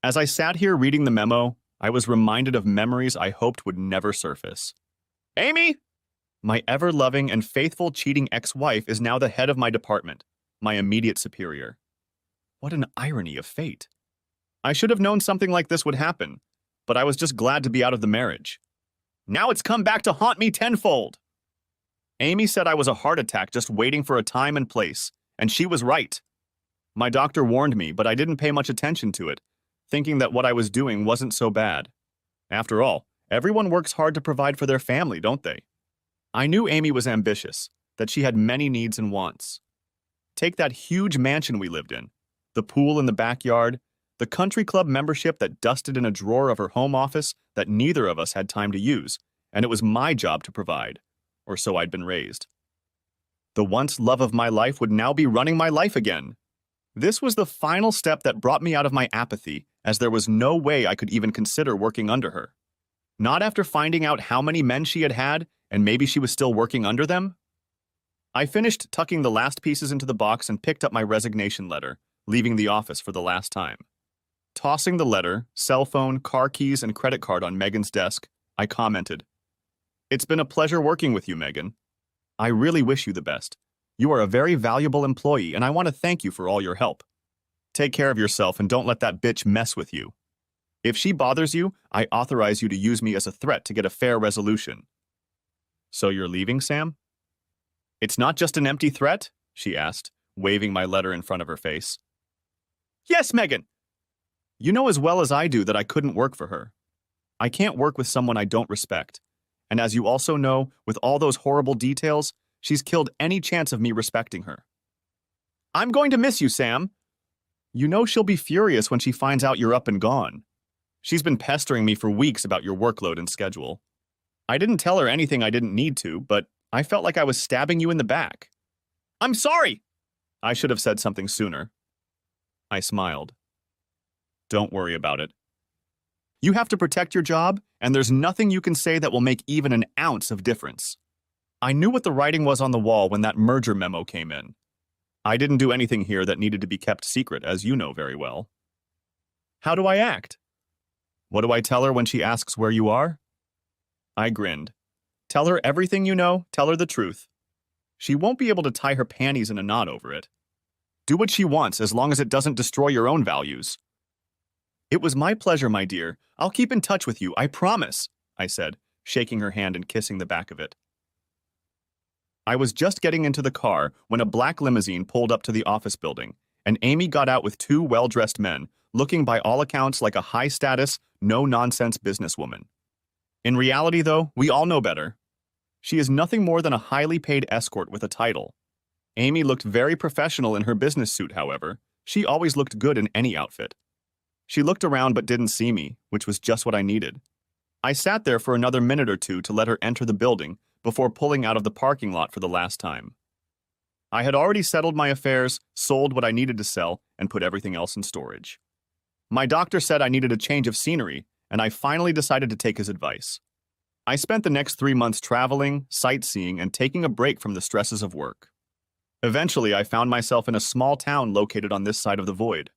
As I sat here reading the memo, I was reminded of memories I hoped would never surface. Amy! My ever-loving and faithful cheating ex-wife is now the head of my department, my immediate superior. What an irony of fate. I should have known something like this would happen, but I was just glad to be out of the marriage. Now it's come back to haunt me tenfold. Amy said I was a heart attack just waiting for a time and place, and she was right. My doctor warned me, but I didn't pay much attention to it, thinking that what I was doing wasn't so bad. After all, everyone works hard to provide for their family, don't they? I knew Amy was ambitious, that she had many needs and wants. Take that huge mansion we lived in, the pool in the backyard, the country club membership that dusted in a drawer of her home office that neither of us had time to use, and it was my job to provide, or so I'd been raised. The once love of my life would now be running my life again. This was the final step that brought me out of my apathy, as there was no way I could even consider working under her. Not after finding out how many men she had had, and maybe she was still working under them. I finished tucking the last pieces into the box and picked up my resignation letter, leaving the office for the last time. Tossing the letter, cell phone, car keys, and credit card on Megan's desk, I commented, "It's been a pleasure working with you, Megan. I really wish you the best. You are a very valuable employee, and I want to thank you for all your help. Take care of yourself and don't let that bitch mess with you. If she bothers you, I authorize you to use me as a threat to get a fair resolution." So you're leaving, Sam? It's not just an empty threat? She asked, waving my letter in front of her face. Yes, Megan. You know as well as I do that I couldn't work for her. I can't work with someone I don't respect. And as you also know, with all those horrible details, she's killed any chance of me respecting her. I'm going to miss you, Sam. You know she'll be furious when she finds out you're up and gone. She's been pestering me for weeks about your workload and schedule. I didn't tell her anything I didn't need to, but I felt like I was stabbing you in the back. I'm sorry! I should have said something sooner. I smiled. Don't worry about it. You have to protect your job, and there's nothing you can say that will make even an ounce of difference. I knew what the writing was on the wall when that merger memo came in. I didn't do anything here that needed to be kept secret, as you know very well. How do I act? What do I tell her when she asks where you are? I grinned. Tell her everything you know, tell her the truth. She won't be able to tie her panties in a knot over it. Do what she wants as long as it doesn't destroy your own values. It was my pleasure, my dear. I'll keep in touch with you, I promise, I said, shaking her hand and kissing the back of it. I was just getting into the car when a black limousine pulled up to the office building, and Amy got out with two well-dressed men, looking by all accounts like a high-status, no-nonsense businesswoman. In reality, though, we all know better. She is nothing more than a highly paid escort with a title. Amy looked very professional in her business suit, however. She always looked good in any outfit. She looked around but didn't see me, which was just what I needed. I sat there for another minute or two to let her enter the building before pulling out of the parking lot for the last time. I had already settled my affairs, sold what I needed to sell, and put everything else in storage. My doctor said I needed a change of scenery, and I finally decided to take his advice. I spent the next 3 months traveling, sightseeing, and taking a break from the stresses of work. Eventually, I found myself in a small town located on this side of the void.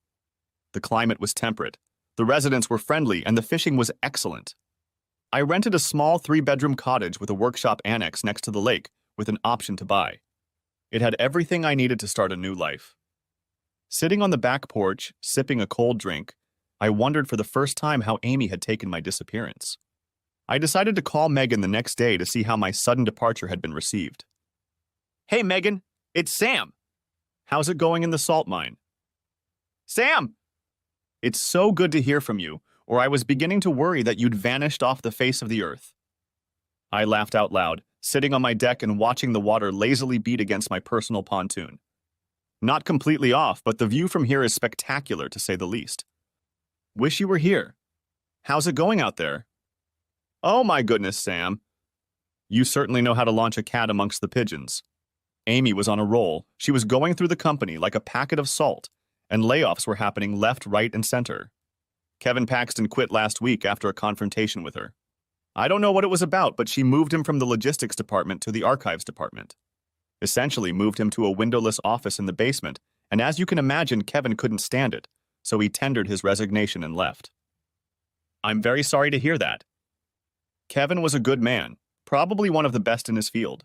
The climate was temperate, the residents were friendly, and the fishing was excellent. I rented a small 3-bedroom cottage with a workshop annex next to the lake with an option to buy. It had everything I needed to start a new life. Sitting on the back porch, sipping a cold drink, I wondered for the first time how Amy had taken my disappearance. I decided to call Megan the next day to see how my sudden departure had been received. Hey, Megan, it's Sam. How's it going in the salt mine? Sam! It's so good to hear from you, or I was beginning to worry that you'd vanished off the face of the earth. I laughed out loud, sitting on my deck and watching the water lazily beat against my personal pontoon. Not completely off, but the view from here is spectacular, to say the least. Wish you were here. How's it going out there? Oh my goodness, Sam. You certainly know how to launch a cat amongst the pigeons. Amy was on a roll. She was going through the company like a packet of salt, and layoffs were happening left, right, and center. Kevin Paxton quit last week after a confrontation with her. I don't know what it was about, but she moved him from the logistics department to the archives department. Essentially moved him to a windowless office in the basement, and as you can imagine, Kevin couldn't stand it, so he tendered his resignation and left. I'm very sorry to hear that. Kevin was a good man, probably one of the best in his field.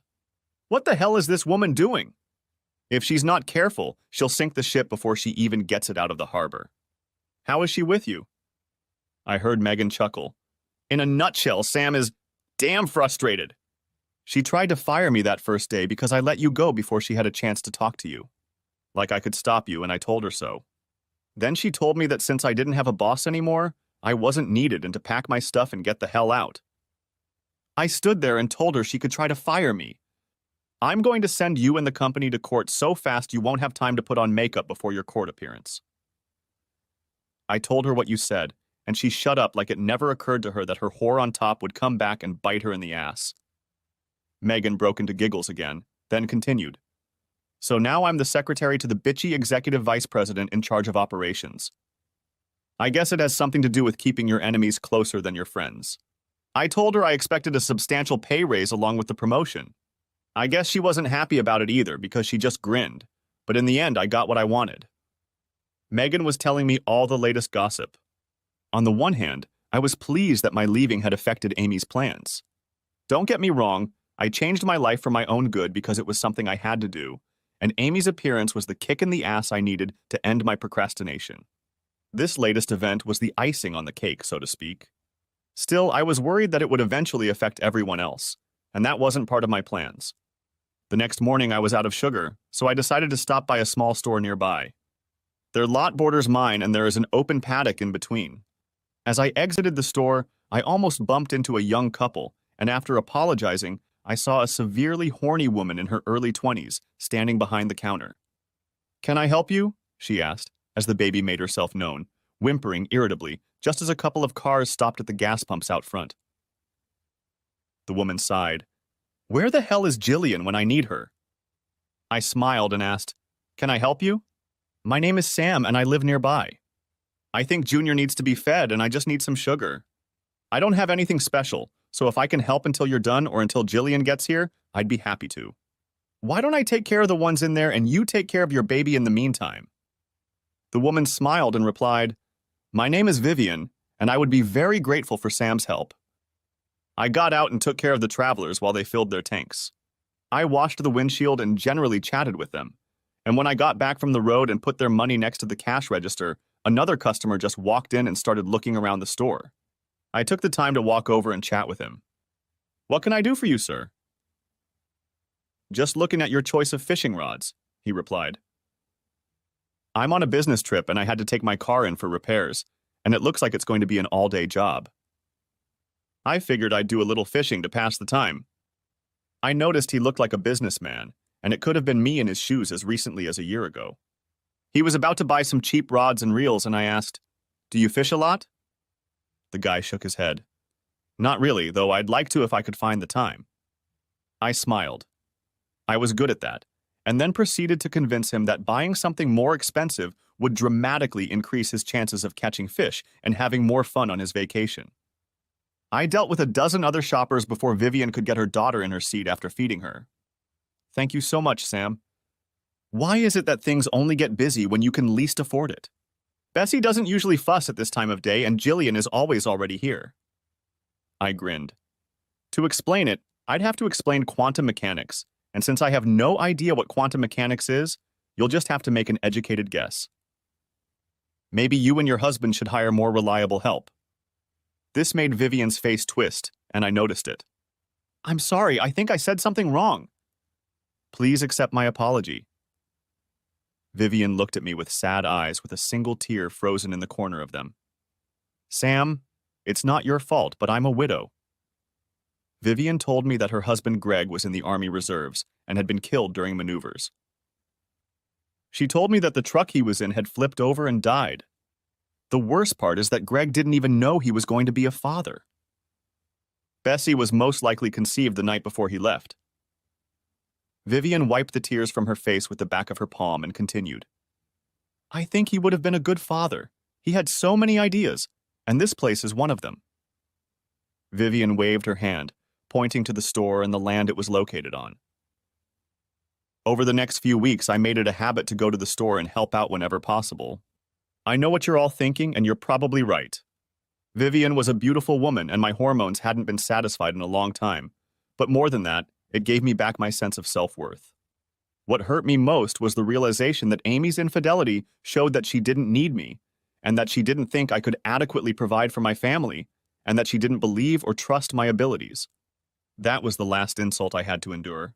What the hell is this woman doing? If she's not careful, she'll sink the ship before she even gets it out of the harbor. How is she with you? I heard Megan chuckle. In a nutshell, Sam is damn frustrated. She tried to fire me that first day because I let you go before she had a chance to talk to you. Like I could stop you, and I told her so. Then she told me that since I didn't have a boss anymore, I wasn't needed and to pack my stuff and get the hell out. I stood there and told her she could try to fire me. I'm going to send you and the company to court so fast you won't have time to put on makeup before your court appearance. I told her what you said, and she shut up like it never occurred to her that her whore on top would come back and bite her in the ass. Megan broke into giggles again, then continued. So now I'm the secretary to the bitchy executive vice president in charge of operations. I guess it has something to do with keeping your enemies closer than your friends. I told her I expected a substantial pay raise along with the promotion. I guess she wasn't happy about it either because she just grinned, but in the end I got what I wanted. Megan was telling me all the latest gossip. On the one hand, I was pleased that my leaving had affected Amy's plans. Don't get me wrong, I changed my life for my own good because it was something I had to do, and Amy's appearance was the kick in the ass I needed to end my procrastination. This latest event was the icing on the cake, so to speak. Still, I was worried that it would eventually affect everyone else, and that wasn't part of my plans. The next morning I was out of sugar, so I decided to stop by a small store nearby. Their lot borders mine and there is an open paddock in between. As I exited the store, I almost bumped into a young couple, and after apologizing, I saw a severely horny woman in her early 20s standing behind the counter. Can I help you? She asked, as the baby made herself known, whimpering irritably, just as a couple of cars stopped at the gas pumps out front. The woman sighed. Where the hell is Jillian when I need her? I smiled and asked, Can I help you? My name is Sam and I live nearby. I think Junior needs to be fed and I just need some sugar. I don't have anything special, so if I can help until you're done or until Jillian gets here, I'd be happy to. Why don't I take care of the ones in there and you take care of your baby in the meantime? The woman smiled and replied, My name is Vivian, and I would be very grateful for Sam's help. I got out and took care of the travelers while they filled their tanks. I washed the windshield and generally chatted with them. And when I got back from the road and put their money next to the cash register, another customer just walked in and started looking around the store. I took the time to walk over and chat with him. What can I do for you, sir? Just looking at your choice of fishing rods, he replied. I'm on a business trip and I had to take my car in for repairs, and it looks like it's going to be an all-day job. I figured I'd do a little fishing to pass the time. I noticed he looked like a businessman, and it could have been me in his shoes as recently as a year ago. He was about to buy some cheap rods and reels, and I asked, Do you fish a lot? The guy shook his head. Not really, though I'd like to if I could find the time. I smiled. I was good at that, and then proceeded to convince him that buying something more expensive would dramatically increase his chances of catching fish and having more fun on his vacation. I dealt with a dozen other shoppers before Vivian could get her daughter in her seat after feeding her. Thank you so much, Sam. Why is it that things only get busy when you can least afford it? Bessie doesn't usually fuss at this time of day, and Jillian is always already here. I grinned. To explain it, I'd have to explain quantum mechanics, and since I have no idea what quantum mechanics is, you'll just have to make an educated guess. Maybe you and your husband should hire more reliable help. This made Vivian's face twist, and I noticed it. I'm sorry, I think I said something wrong. Please accept my apology. Vivian looked at me with sad eyes with a single tear frozen in the corner of them. Sam, it's not your fault, but I'm a widow. Vivian told me that her husband Greg was in the Army Reserves and had been killed during maneuvers. She told me that the truck he was in had flipped over and died. The worst part is that Greg didn't even know he was going to be a father. Bessie was most likely conceived the night before he left. Vivian wiped the tears from her face with the back of her palm and continued. I think he would have been a good father. He had so many ideas, and this place is one of them. Vivian waved her hand, pointing to the store and the land it was located on. Over the next few weeks, I made it a habit to go to the store and help out whenever possible. I know what you're all thinking, and you're probably right. Vivian was a beautiful woman, and my hormones hadn't been satisfied in a long time. But more than that, it gave me back my sense of self-worth. What hurt me most was the realization that Amy's infidelity showed that she didn't need me, and that she didn't think I could adequately provide for my family, and that she didn't believe or trust my abilities. That was the last insult I had to endure.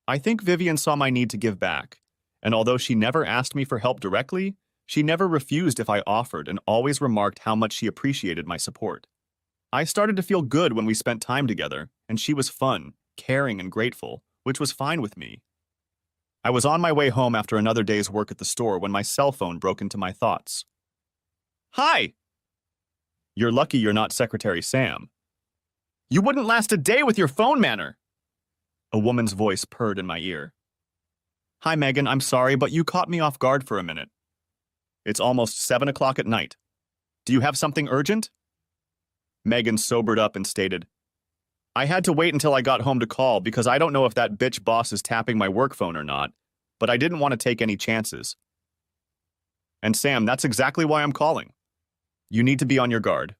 I think Vivian saw my need to give back, and although she never asked me for help directly, she never refused if I offered and always remarked how much she appreciated my support. I started to feel good when we spent time together, and she was fun, caring, and grateful, which was fine with me. I was on my way home after another day's work at the store when my cell phone broke into my thoughts. Hi! You're lucky you're not Secretary Sam. You wouldn't last a day with your phone manner! A woman's voice purred in my ear. Hi, Megan, I'm sorry, but you caught me off guard for a minute. It's almost 7 o'clock at night. Do you have something urgent? Megan sobered up and stated, I had to wait until I got home to call because I don't know if that bitch boss is tapping my work phone or not, but I didn't want to take any chances. And Sam, that's exactly why I'm calling. You need to be on your guard.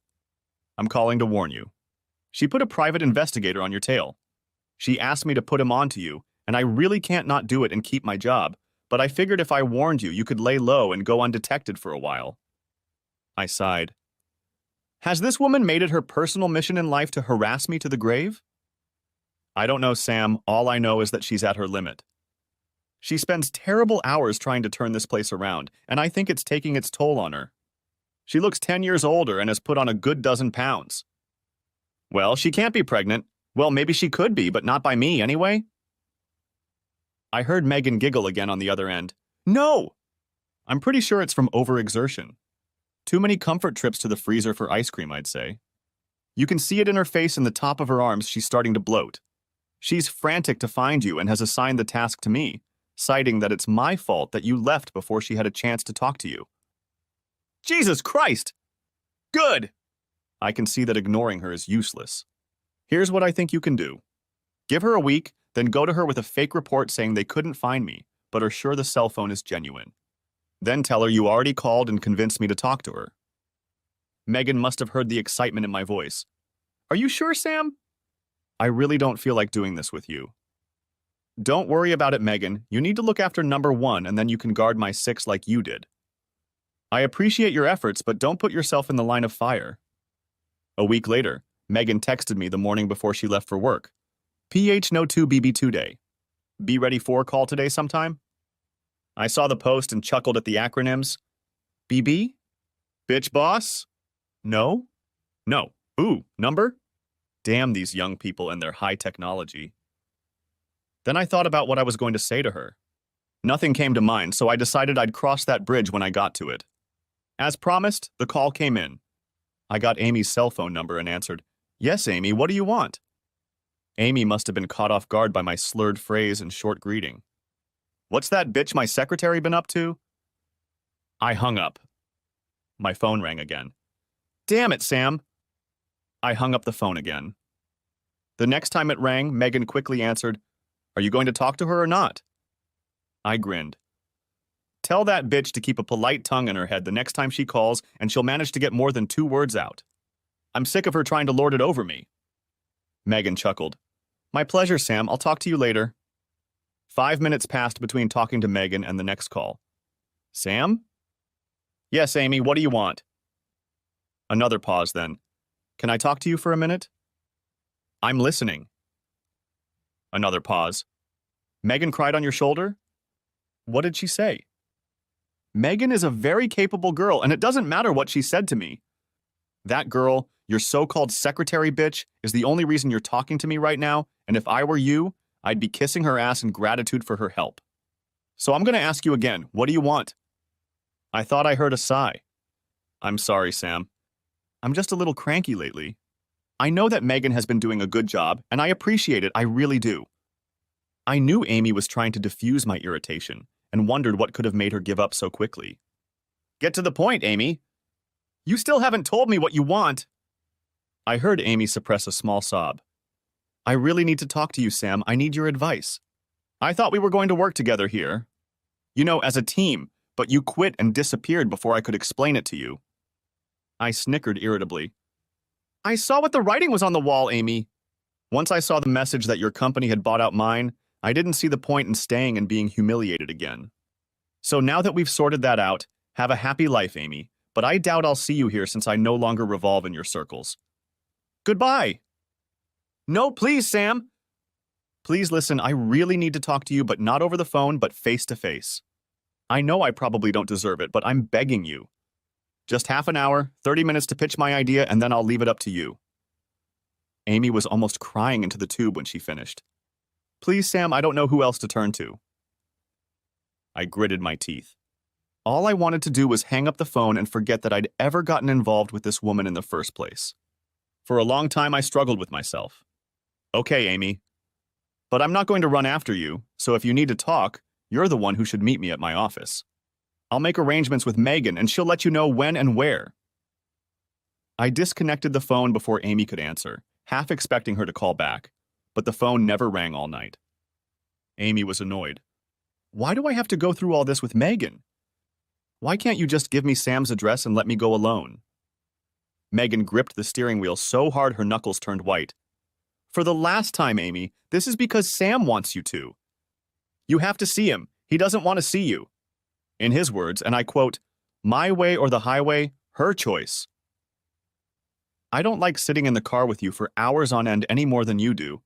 I'm calling to warn you. She put a private investigator on your tail. She asked me to put him on to you, and I really can't not do it and keep my job, but I figured if I warned you, you could lay low and go undetected for a while. I sighed. Has this woman made it her personal mission in life to harass me to the grave? I don't know, Sam. All I know is that she's at her limit. She spends terrible hours trying to turn this place around, and I think it's taking its toll on her. She looks 10 years older and has put on a good dozen pounds. Well, she can't be pregnant. Well, maybe she could be, but not by me anyway. I heard Megan giggle again on the other end. No! I'm pretty sure it's from overexertion. Too many comfort trips to the freezer for ice cream, I'd say. You can see it in her face and the top of her arms. She's starting to bloat. She's frantic to find you and has assigned the task to me, citing that it's my fault that you left before she had a chance to talk to you. Jesus Christ! Good! I can see that ignoring her is useless. Here's what I think you can do. Give her a week, then go to her with a fake report saying they couldn't find me, but are sure the cell phone is genuine. Then tell her you already called and convinced me to talk to her. Megan must have heard the excitement in my voice. Are you sure, Sam? I really don't feel like doing this with you. Don't worry about it, Megan. You need to look after number one, and then you can guard my 6 like you did. I appreciate your efforts, but don't put yourself in the line of fire. A week later, Megan texted me the morning before she left for work. PH No 2 BB2 Day. Be ready for call today sometime? I saw the post and chuckled at the acronyms. BB? Bitch boss? No? No. Ooh, number? Damn these young people and their high technology. Then I thought about what I was going to say to her. Nothing came to mind, so I decided I'd cross that bridge when I got to it. As promised, the call came in. I got Amy's cell phone number and answered, Yes, Amy, what do you want? Amy must have been caught off guard by my slurred phrase and short greeting. What's that bitch my secretary been up to? I hung up. My phone rang again. Damn it, Sam. I hung up the phone again. The next time it rang, Megan quickly answered, Are you going to talk to her or not? I grinned. Tell that bitch to keep a polite tongue in her head the next time she calls, and she'll manage to get more than 2 words out. I'm sick of her trying to lord it over me. Megan chuckled. My pleasure, Sam. I'll talk to you later. 5 minutes passed between talking to Megan and the next call. Sam? Yes, Amy, what do you want? Another pause then. Can I talk to you for a minute? I'm listening. Another pause. Megan cried on your shoulder? What did she say? Megan is a very capable girl, and it doesn't matter what she said to me. That girl, your so-called secretary bitch, is the only reason you're talking to me right now, and if I were you, I'd be kissing her ass in gratitude for her help. So I'm going to ask you again, what do you want? I thought I heard a sigh. I'm sorry, Sam. I'm just a little cranky lately. I know that Megan has been doing a good job, and I appreciate it, I really do. I knew Amy was trying to diffuse my irritation, and wondered what could have made her give up so quickly. Get to the point, Amy. You still haven't told me what you want. I heard Amy suppress a small sob. I really need to talk to you, Sam. I need your advice. I thought we were going to work together here. You know, as a team, but you quit and disappeared before I could explain it to you. I snickered irritably. I saw what the writing was on the wall, Amy. Once I saw the message that your company had bought out mine, I didn't see the point in staying and being humiliated again. So now that we've sorted that out, have a happy life, Amy, but I doubt I'll see you here since I no longer revolve in your circles. Goodbye. No, please, Sam. Please listen, I really need to talk to you, but not over the phone, but face to face. I know I probably don't deserve it, but I'm begging you. Just half an hour, 30 minutes to pitch my idea, and then I'll leave it up to you. Amy was almost crying into the tube when she finished. Please, Sam, I don't know who else to turn to. I gritted my teeth. All I wanted to do was hang up the phone and forget that I'd ever gotten involved with this woman in the first place. For a long time, I struggled with myself. Okay, Amy. But I'm not going to run after you, so if you need to talk, you're the one who should meet me at my office. I'll make arrangements with Megan, and she'll let you know when and where. I disconnected the phone before Amy could answer, half expecting her to call back, but the phone never rang all night. Amy was annoyed. Why do I have to go through all this with Megan? Why can't you just give me Sam's address and let me go alone? Megan gripped the steering wheel so hard her knuckles turned white. For the last time, Amy, this is because Sam wants you to. You have to see him. He doesn't want to see you. In his words, and I quote, my way or the highway, her choice. I don't like sitting in the car with you for hours on end any more than you do,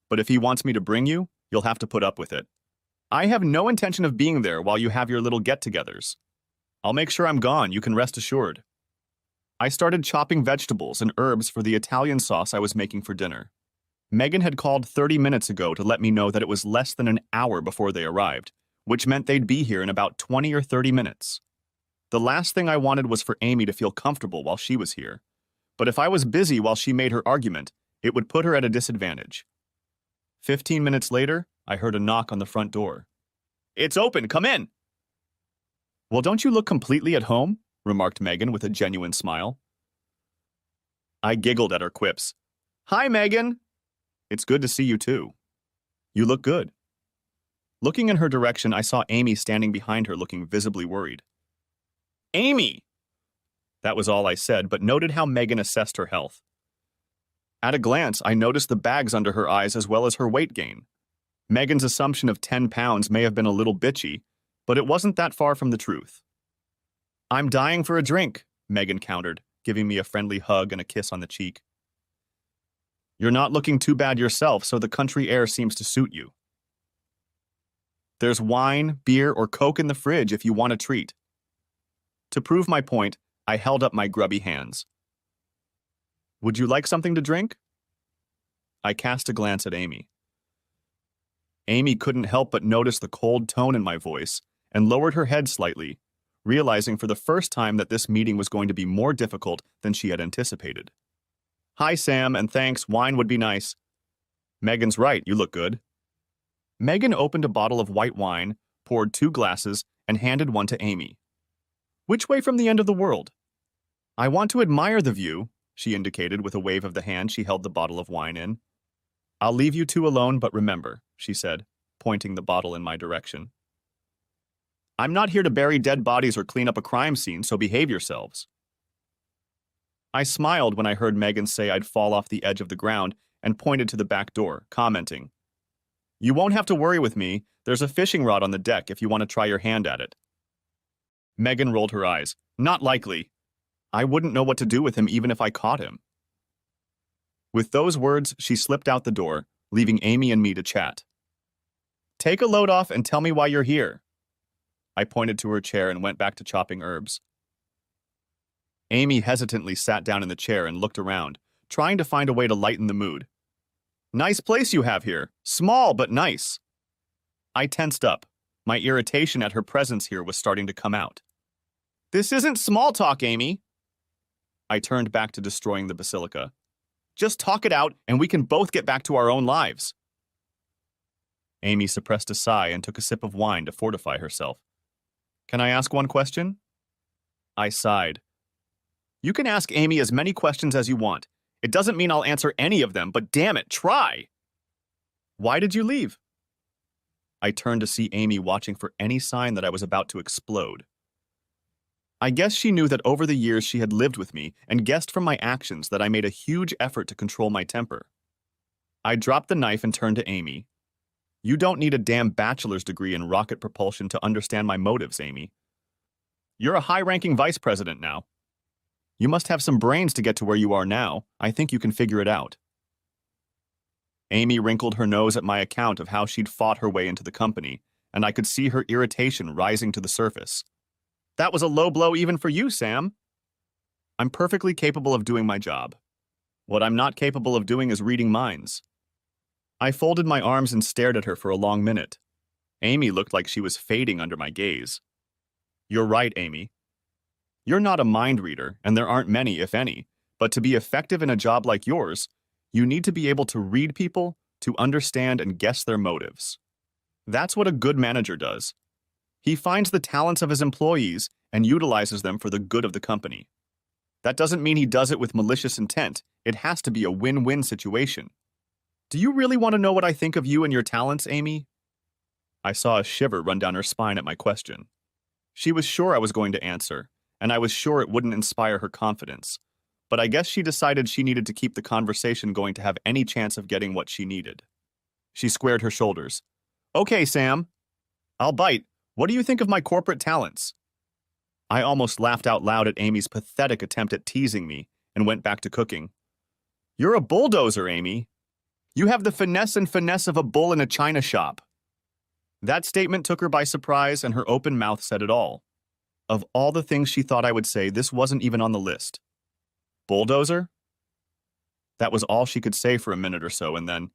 but if he wants me to bring you, you'll have to put up with it. I have no intention of being there while you have your little get-togethers. I'll make sure I'm gone, you can rest assured. I started chopping vegetables and herbs for the Italian sauce I was making for dinner. Megan had called 30 minutes ago to let me know that it was less than an hour before they arrived, which meant they'd be here in about 20 or 30 minutes. The last thing I wanted was for Amy to feel comfortable while she was here, but if I was busy while she made her argument, it would put her at a disadvantage. 15 minutes later, I heard a knock on the front door. It's open, come in! Well, don't you look completely at home? Remarked Megan with a genuine smile. I giggled at her quips. Hi, Megan! It's good to see you too. You look good. Looking in her direction, I saw Amy standing behind her looking visibly worried. Amy! That was all I said, but noted how Megan assessed her health. At a glance, I noticed the bags under her eyes as well as her weight gain. Megan's assumption of 10 pounds may have been a little bitchy, but it wasn't that far from the truth. I'm dying for a drink, Megan countered, giving me a friendly hug and a kiss on the cheek. You're not looking too bad yourself, so the country air seems to suit you. There's wine, beer, or Coke in the fridge if you want a treat. To prove my point, I held up my grubby hands. Would you like something to drink? I cast a glance at Amy. Amy couldn't help but notice the cold tone in my voice and lowered her head slightly, realizing for the first time that this meeting was going to be more difficult than she had anticipated. Hi, Sam, and thanks, wine would be nice. Megan's right, you look good. Megan opened a bottle of white wine, poured 2 glasses, and handed one to Amy. Which way from the end of the world? I want to admire the view, she indicated with a wave of the hand she held the bottle of wine in. I'll leave you two alone, but remember, she said, pointing the bottle in my direction. I'm not here to bury dead bodies or clean up a crime scene, so behave yourselves. I smiled when I heard Megan say I'd fall off the edge of the ground and pointed to the back door, commenting, You won't have to worry with me. There's a fishing rod on the deck if you want to try your hand at it. Megan rolled her eyes. Not likely. I wouldn't know what to do with him even if I caught him. With those words, she slipped out the door, leaving Amy and me to chat. Take a load off and tell me why you're here. I pointed to her chair and went back to chopping herbs. Amy hesitantly sat down in the chair and looked around, trying to find a way to lighten the mood. Nice place you have here. Small, but nice. I tensed up. My irritation at her presence here was starting to come out. This isn't small talk, Amy. I turned back to destroying the basilica. Just talk it out, and we can both get back to our own lives. Amy suppressed a sigh and took a sip of wine to fortify herself. Can I ask one question? I sighed. You can ask Amy as many questions as you want. It doesn't mean I'll answer any of them, but damn it, try! Why did you leave? I turned to see Amy watching for any sign that I was about to explode. I guess she knew that over the years she had lived with me and guessed from my actions that I made a huge effort to control my temper. I dropped the knife and turned to Amy. You don't need a damn bachelor's degree in rocket propulsion to understand my motives, Amy. You're a high-ranking vice president now. You must have some brains to get to where you are now. I think you can figure it out. Amy wrinkled her nose at my account of how she'd fought her way into the company, and I could see her irritation rising to the surface. That was a low blow even for you, Sam. I'm perfectly capable of doing my job. What I'm not capable of doing is reading minds. I folded my arms and stared at her for a long minute. Amy looked like she was fading under my gaze. You're right, Amy. You're not a mind reader, and there aren't many, if any, but to be effective in a job like yours, you need to be able to read people, to understand and guess their motives. That's what a good manager does. He finds the talents of his employees and utilizes them for the good of the company. That doesn't mean he does it with malicious intent. It has to be a win-win situation. Do you really want to know what I think of you and your talents, Amy? I saw a shiver run down her spine at my question. She was sure I was going to answer, and I was sure it wouldn't inspire her confidence. But I guess she decided she needed to keep the conversation going to have any chance of getting what she needed. She squared her shoulders. Okay, Sam. I'll bite. What do you think of my corporate talents? I almost laughed out loud at Amy's pathetic attempt at teasing me and went back to cooking. You're a bulldozer, Amy. You have the finesse of a bull in a china shop. That statement took her by surprise, and her open mouth said it all. Of all the things she thought I would say, this wasn't even on the list. Bulldozer? That was all she could say for a minute or so, and then,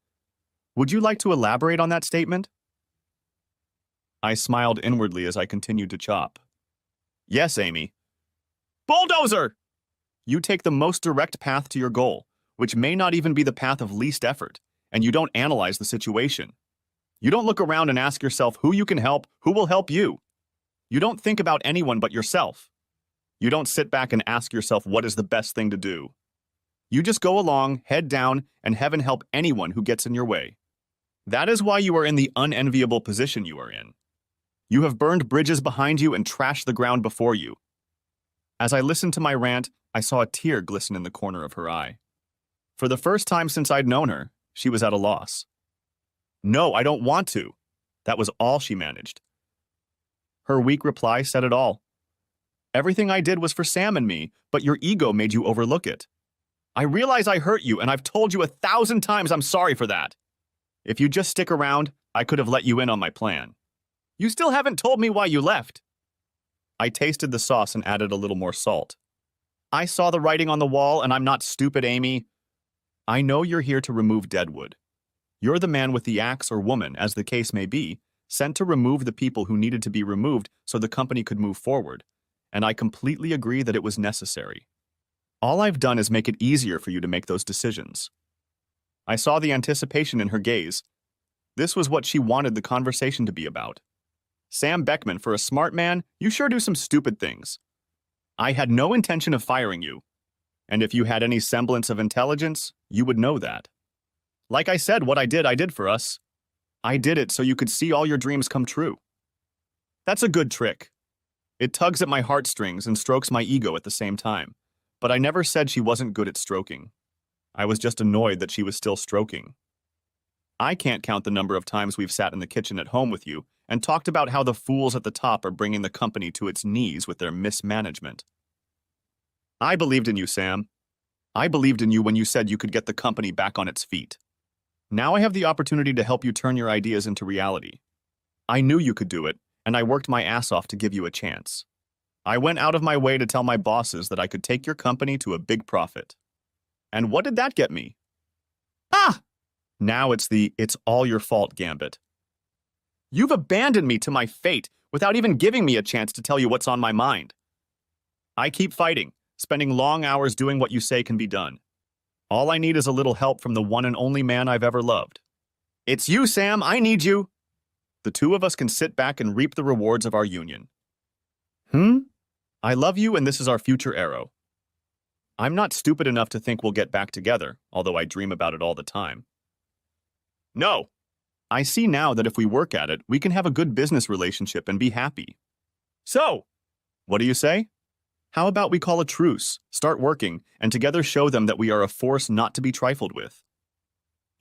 would you like to elaborate on that statement? I smiled inwardly as I continued to chop. Yes, Amy. Bulldozer! You take the most direct path to your goal, which may not even be the path of least effort, and you don't analyze the situation. You don't look around and ask yourself who you can help, who will help you. You don't think about anyone but yourself. You don't sit back and ask yourself what is the best thing to do. You just go along, head down, and heaven help anyone who gets in your way. That is why you are in the unenviable position you are in. You have burned bridges behind you and trashed the ground before you. As I listened to my rant, I saw a tear glisten in the corner of her eye. For the first time since I'd known her, she was at a loss. No, I don't want to. That was all she managed. Her weak reply said it all. Everything I did was for Sam and me, but your ego made you overlook it. I realize I hurt you, and I've told you 1,000 times I'm sorry for that. If you just stick around, I could have let you in on my plan. You still haven't told me why you left. I tasted the sauce and added a little more salt. I saw the writing on the wall, and I'm not stupid, Amy. I know you're here to remove Deadwood. You're the man with the axe or woman, as the case may be, sent to remove the people who needed to be removed so the company could move forward, and I completely agree that it was necessary. All I've done is make it easier for you to make those decisions. I saw the anticipation in her gaze. This was what she wanted the conversation to be about. Sam Beckman, for a smart man, you sure do some stupid things. I had no intention of firing you, and if you had any semblance of intelligence, you would know that. Like I said, what I did for us. I did it so you could see all your dreams come true. That's a good trick. It tugs at my heartstrings and strokes my ego at the same time, but I never said she wasn't good at stroking. I was just annoyed that she was still stroking. I can't count the number of times we've sat in the kitchen at home with you and talked about how the fools at the top are bringing the company to its knees with their mismanagement. I believed in you, Sam. I believed in you when you said you could get the company back on its feet. Now I have the opportunity to help you turn your ideas into reality. I knew you could do it, and I worked my ass off to give you a chance. I went out of my way to tell my bosses that I could take your company to a big profit. And what did that get me? Ah! Now it's the "it's all your fault" gambit. You've abandoned me to my fate without even giving me a chance to tell you what's on my mind. I keep fighting, spending long hours doing what you say can be done. All I need is a little help from the one and only man I've ever loved. It's you, Sam. I need you. The two of us can sit back and reap the rewards of our union. I love you, and this is our future arrow. I'm not stupid enough to think we'll get back together, although I dream about it all the time. No. I see now that if we work at it, we can have a good business relationship and be happy. So, what do you say? How about we call a truce, start working, and together show them that we are a force not to be trifled with?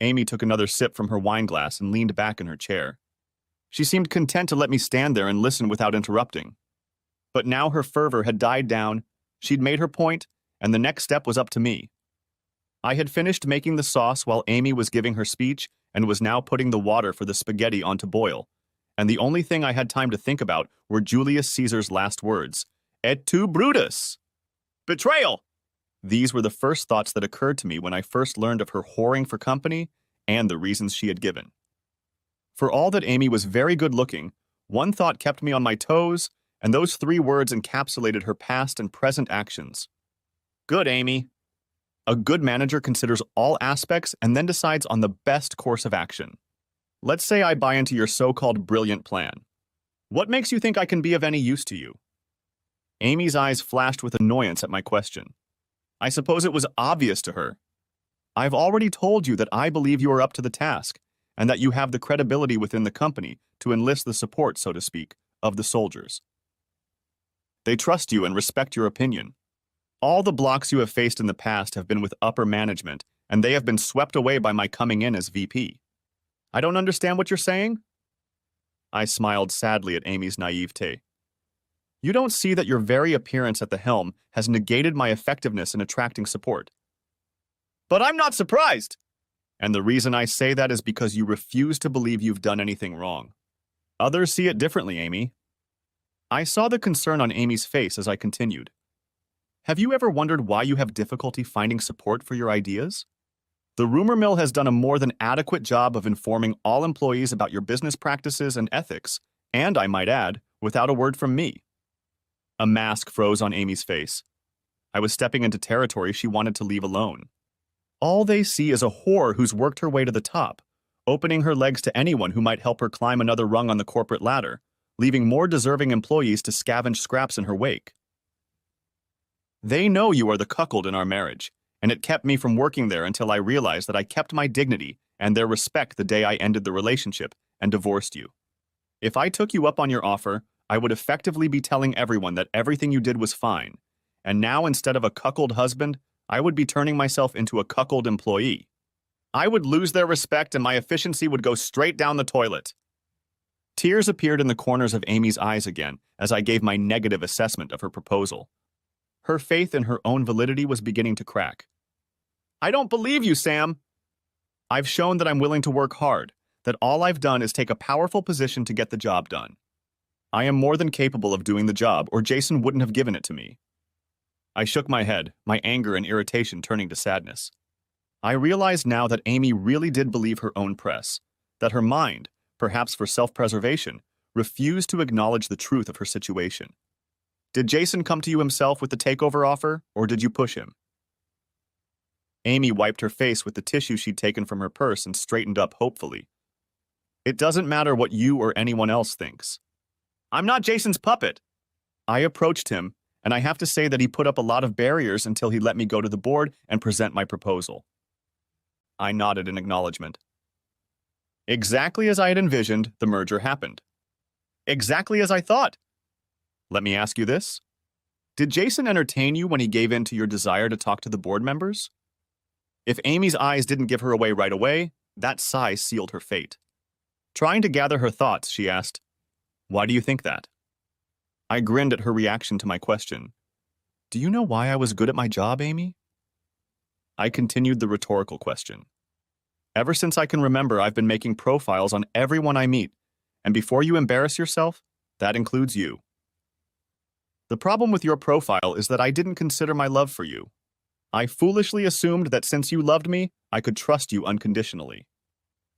Amy took another sip from her wine glass and leaned back in her chair. She seemed content to let me stand there and listen without interrupting. But now her fervor had died down, she'd made her point, and the next step was up to me. I had finished making the sauce while Amy was giving her speech and was now putting the water for the spaghetti on to boil, and the only thing I had time to think about were Julius Caesar's last words, Et tu, Brutus? Betrayal! These were the first thoughts that occurred to me when I first learned of her whoring for company and the reasons she had given. For all that Amy was very good-looking, one thought kept me on my toes, and those 3 words encapsulated her past and present actions. Good, Amy. A good manager considers all aspects and then decides on the best course of action. Let's say I buy into your so-called brilliant plan. What makes you think I can be of any use to you? Amy's eyes flashed with annoyance at my question. I suppose it was obvious to her. I've already told you that I believe you are up to the task, and that you have the credibility within the company to enlist the support, so to speak, of the soldiers. They trust you and respect your opinion. All the blocks you have faced in the past have been with upper management, and they have been swept away by my coming in as VP. I don't understand what you're saying? I smiled sadly at Amy's naivete. You don't see that your very appearance at the helm has negated my effectiveness in attracting support. But I'm not surprised! And the reason I say that is because you refuse to believe you've done anything wrong. Others see it differently, Amy. I saw the concern on Amy's face as I continued. Have you ever wondered why you have difficulty finding support for your ideas? The rumor mill has done a more than adequate job of informing all employees about your business practices and ethics, and I might add, without a word from me. A mask froze on Amy's face. I was stepping into territory she wanted to leave alone. All they see is a whore who's worked her way to the top, opening her legs to anyone who might help her climb another rung on the corporate ladder, leaving more deserving employees to scavenge scraps in her wake. They know you are the cuckold in our marriage, and it kept me from working there until I realized that I kept my dignity and their respect the day I ended the relationship and divorced you. If I took you up on your offer, I would effectively be telling everyone that everything you did was fine, and now instead of a cuckold husband, I would be turning myself into a cuckold employee. I would lose their respect and my efficiency would go straight down the toilet. Tears appeared in the corners of Amy's eyes again as I gave my negative assessment of her proposal. Her faith in her own validity was beginning to crack. I don't believe you, Sam. I've shown that I'm willing to work hard, that all I've done is take a powerful position to get the job done. I am more than capable of doing the job, or Jason wouldn't have given it to me. I shook my head, my anger and irritation turning to sadness. I realized now that Amy really did believe her own press, that her mind, perhaps for self-preservation, refused to acknowledge the truth of her situation. Did Jason come to you himself with the takeover offer, or did you push him? Amy wiped her face with the tissue she'd taken from her purse and straightened up hopefully. It doesn't matter what you or anyone else thinks. I'm not Jason's puppet. I approached him, and I have to say that he put up a lot of barriers until he let me go to the board and present my proposal. I nodded in acknowledgement. Exactly as I had envisioned, the merger happened. Exactly as I thought. Let me ask you this. Did Jason entertain you when he gave in to your desire to talk to the board members? If Amy's eyes didn't give her right away, that sigh sealed her fate. Trying to gather her thoughts, she asked, "Why do you think that?" I grinned at her reaction to my question. Do you know why I was good at my job, Amy? I continued the rhetorical question. Ever since I can remember, I've been making profiles on everyone I meet, and before you embarrass yourself, that includes you. The problem with your profile is that I didn't consider my love for you. I foolishly assumed that since you loved me, I could trust you unconditionally.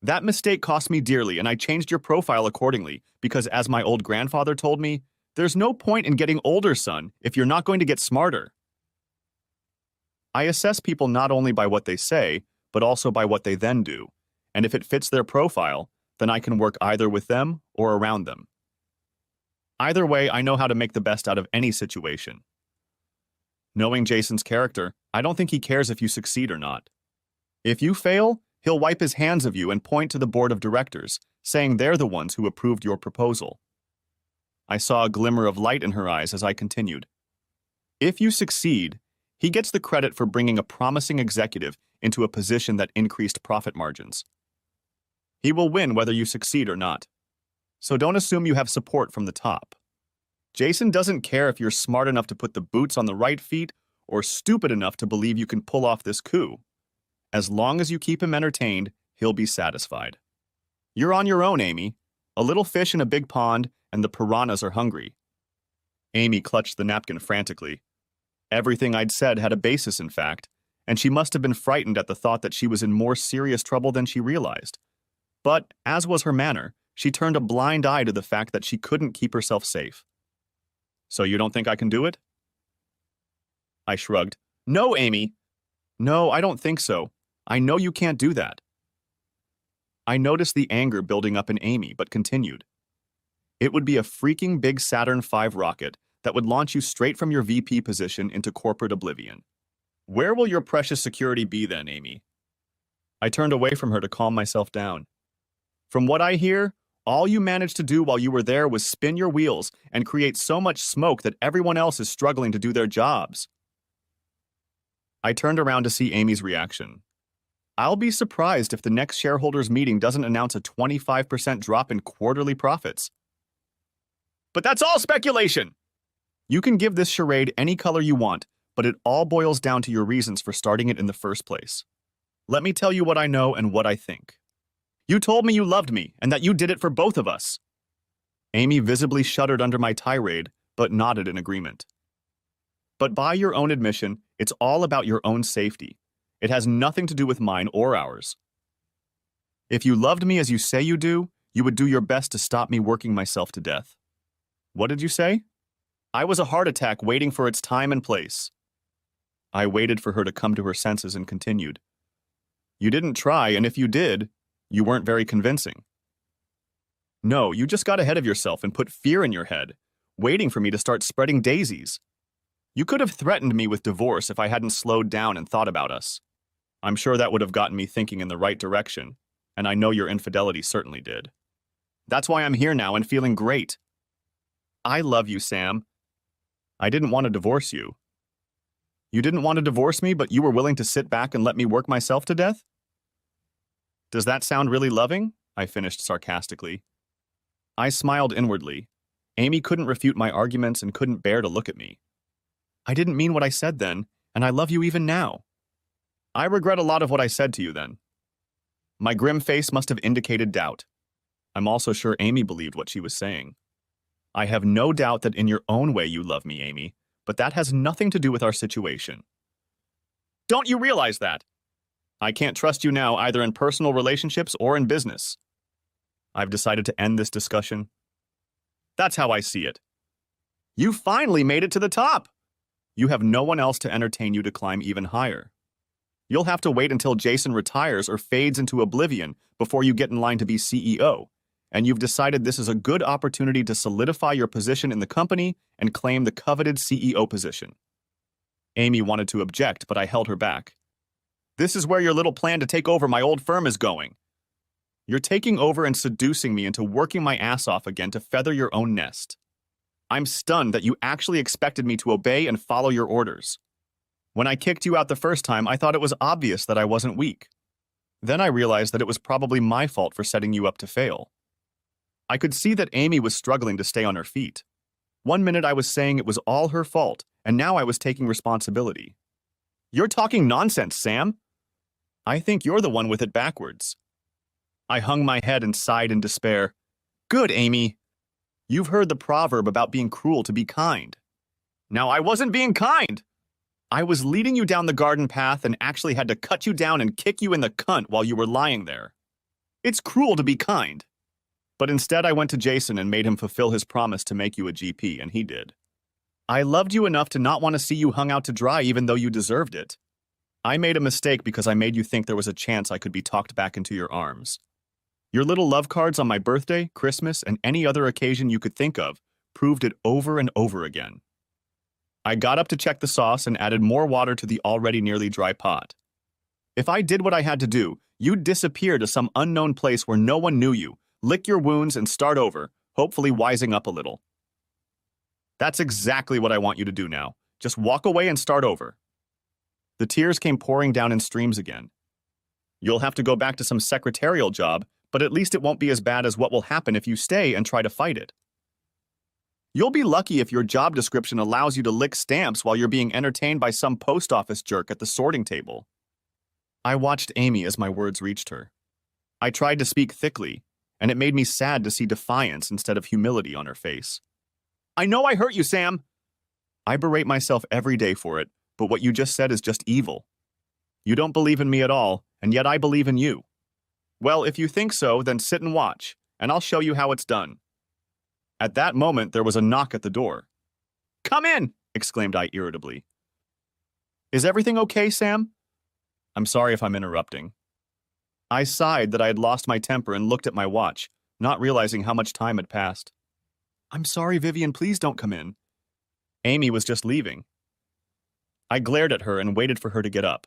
That mistake cost me dearly, and I changed your profile accordingly, because as my old grandfather told me, there's no point in getting older, son, if you're not going to get smarter. I assess people not only by what they say, but also by what they then do, and if it fits their profile, then I can work either with them or around them. Either way, I know how to make the best out of any situation. Knowing Jason's character, I don't think he cares if you succeed or not. If you fail, he'll wipe his hands of you and point to the board of directors, saying they're the ones who approved your proposal. I saw a glimmer of light in her eyes as I continued. If you succeed, he gets the credit for bringing a promising executive into a position that increased profit margins. He will win whether you succeed or not. So don't assume you have support from the top. Jason doesn't care if you're smart enough to put the boots on the right feet or stupid enough to believe you can pull off this coup. As long as you keep him entertained, he'll be satisfied. You're on your own, Amy. A little fish in a big pond, and the piranhas are hungry. Amy clutched the napkin frantically. Everything I'd said had a basis, in fact, and she must have been frightened at the thought that she was in more serious trouble than she realized. But, as was her manner, she turned a blind eye to the fact that she couldn't keep herself safe. So you don't think I can do it? I shrugged. No, Amy. No, I don't think so. I know you can't do that. I noticed the anger building up in Amy, but continued. It would be a freaking big Saturn V rocket that would launch you straight from your VP position into corporate oblivion. Where will your precious security be then, Amy? I turned away from her to calm myself down. From what I hear, all you managed to do while you were there was spin your wheels and create so much smoke that everyone else is struggling to do their jobs. I turned around to see Amy's reaction. I'll be surprised if the next shareholders meeting doesn't announce a 25% drop in quarterly profits. But that's all speculation! You can give this charade any color you want, but it all boils down to your reasons for starting it in the first place. Let me tell you what I know and what I think. You told me you loved me and that you did it for both of us. Amy visibly shuddered under my tirade, but nodded in agreement. But by your own admission, it's all about your own safety. It has nothing to do with mine or ours. If you loved me as you say you do, you would do your best to stop me working myself to death. What did you say? I was a heart attack waiting for its time and place. I waited for her to come to her senses and continued. You didn't try, and if you did, you weren't very convincing. No, you just got ahead of yourself and put fear in your head, waiting for me to start spreading daisies. You could have threatened me with divorce if I hadn't slowed down and thought about us. I'm sure that would have gotten me thinking in the right direction, and I know your infidelity certainly did. That's why I'm here now and feeling great. I love you, Sam. I didn't want to divorce you. You didn't want to divorce me, but you were willing to sit back and let me work myself to death? Does that sound really loving? I finished sarcastically. I smiled inwardly. Amy couldn't refute my arguments and couldn't bear to look at me. I didn't mean what I said then, and I love you even now. I regret a lot of what I said to you then. My grim face must have indicated doubt. I'm also sure Amy believed what she was saying. I have no doubt that in your own way you love me, Amy, but that has nothing to do with our situation. Don't you realize that? I can't trust you now either in personal relationships or in business. I've decided to end this discussion. That's how I see it. You finally made it to the top. You have no one else to entertain you to climb even higher. You'll have to wait until Jason retires or fades into oblivion before you get in line to be CEO, and you've decided this is a good opportunity to solidify your position in the company and claim the coveted CEO position. Amy wanted to object, but I held her back. This is where your little plan to take over my old firm is going. You're taking over and seducing me into working my ass off again to feather your own nest. I'm stunned that you actually expected me to obey and follow your orders. When I kicked you out the first time, I thought it was obvious that I wasn't weak. Then I realized that it was probably my fault for setting you up to fail. I could see that Amy was struggling to stay on her feet. One minute I was saying it was all her fault, and now I was taking responsibility. You're talking nonsense, Sam. I think you're the one with it backwards. I hung my head and sighed in despair. Good, Amy. You've heard the proverb about being cruel to be kind. Now, I wasn't being kind. I was leading you down the garden path and actually had to cut you down and kick you in the cunt while you were lying there. It's cruel to be kind. But instead I went to Jason and made him fulfill his promise to make you a GP, and he did. I loved you enough to not want to see you hung out to dry even though you deserved it. I made a mistake because I made you think there was a chance I could be talked back into your arms. Your little love cards on my birthday, Christmas, and any other occasion you could think of proved it over and over again. I got up to check the sauce and added more water to the already nearly dry pot. If I did what I had to do, you'd disappear to some unknown place where no one knew you, lick your wounds, and start over, hopefully wising up a little. That's exactly what I want you to do now. Just walk away and start over. The tears came pouring down in streams again. You'll have to go back to some secretarial job, but at least it won't be as bad as what will happen if you stay and try to fight it. You'll be lucky if your job description allows you to lick stamps while you're being entertained by some post office jerk at the sorting table. I watched Amy as my words reached her. I tried to speak thickly, and it made me sad to see defiance instead of humility on her face. I know I hurt you, Sam. I berate myself every day for it, but what you just said is just evil. You don't believe in me at all, and yet I believe in you. Well, if you think so, then sit and watch, and I'll show you how it's done. At that moment, there was a knock at the door. Come in, exclaimed I irritably. Is everything okay, Sam? I'm sorry if I'm interrupting. I sighed that I had lost my temper and looked at my watch, not realizing how much time had passed. I'm sorry, Vivian, please don't come in. Amy was just leaving. I glared at her and waited for her to get up.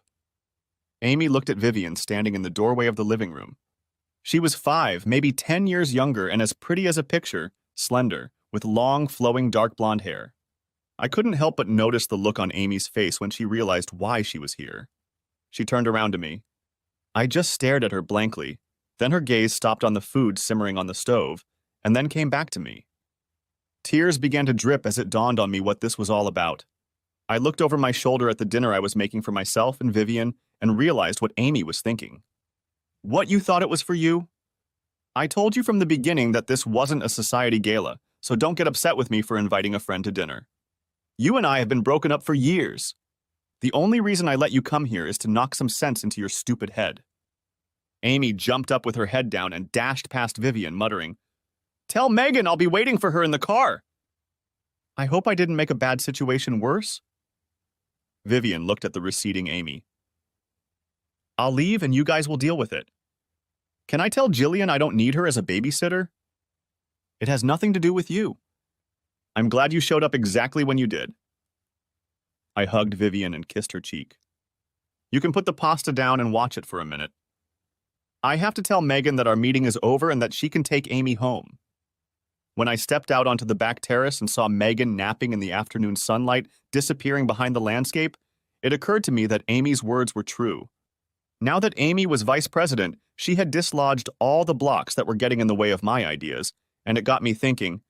Amy looked at Vivian standing in the doorway of the living room. She was 5, maybe 10 years younger and as pretty as a picture, slender, with long, flowing dark blonde hair. I couldn't help but notice the look on Amy's face when she realized why she was here. She turned around to me. I just stared at her blankly, then her gaze stopped on the food simmering on the stove, and then came back to me. Tears began to drip as it dawned on me what this was all about. I looked over my shoulder at the dinner I was making for myself and Vivian and realized what Amy was thinking. What, you thought it was for you? I told you from the beginning that this wasn't a society gala, so don't get upset with me for inviting a friend to dinner. You and I have been broken up for years. The only reason I let you come here is to knock some sense into your stupid head. Amy jumped up with her head down and dashed past Vivian, muttering, Tell Megan I'll be waiting for her in the car. I hope I didn't make a bad situation worse. Vivian looked at the receding Amy. I'll leave and you guys will deal with it. Can I tell Jillian I don't need her as a babysitter? It has nothing to do with you. I'm glad you showed up exactly when you did. I hugged Vivian and kissed her cheek. You can put the pasta down and watch it for a minute. I have to tell Megan that our meeting is over and that she can take Amy home. When I stepped out onto the back terrace and saw Megan napping in the afternoon sunlight, disappearing behind the landscape, it occurred to me that Amy's words were true. Now that Amy was vice president, she had dislodged all the blocks that were getting in the way of my ideas, and it got me thinking,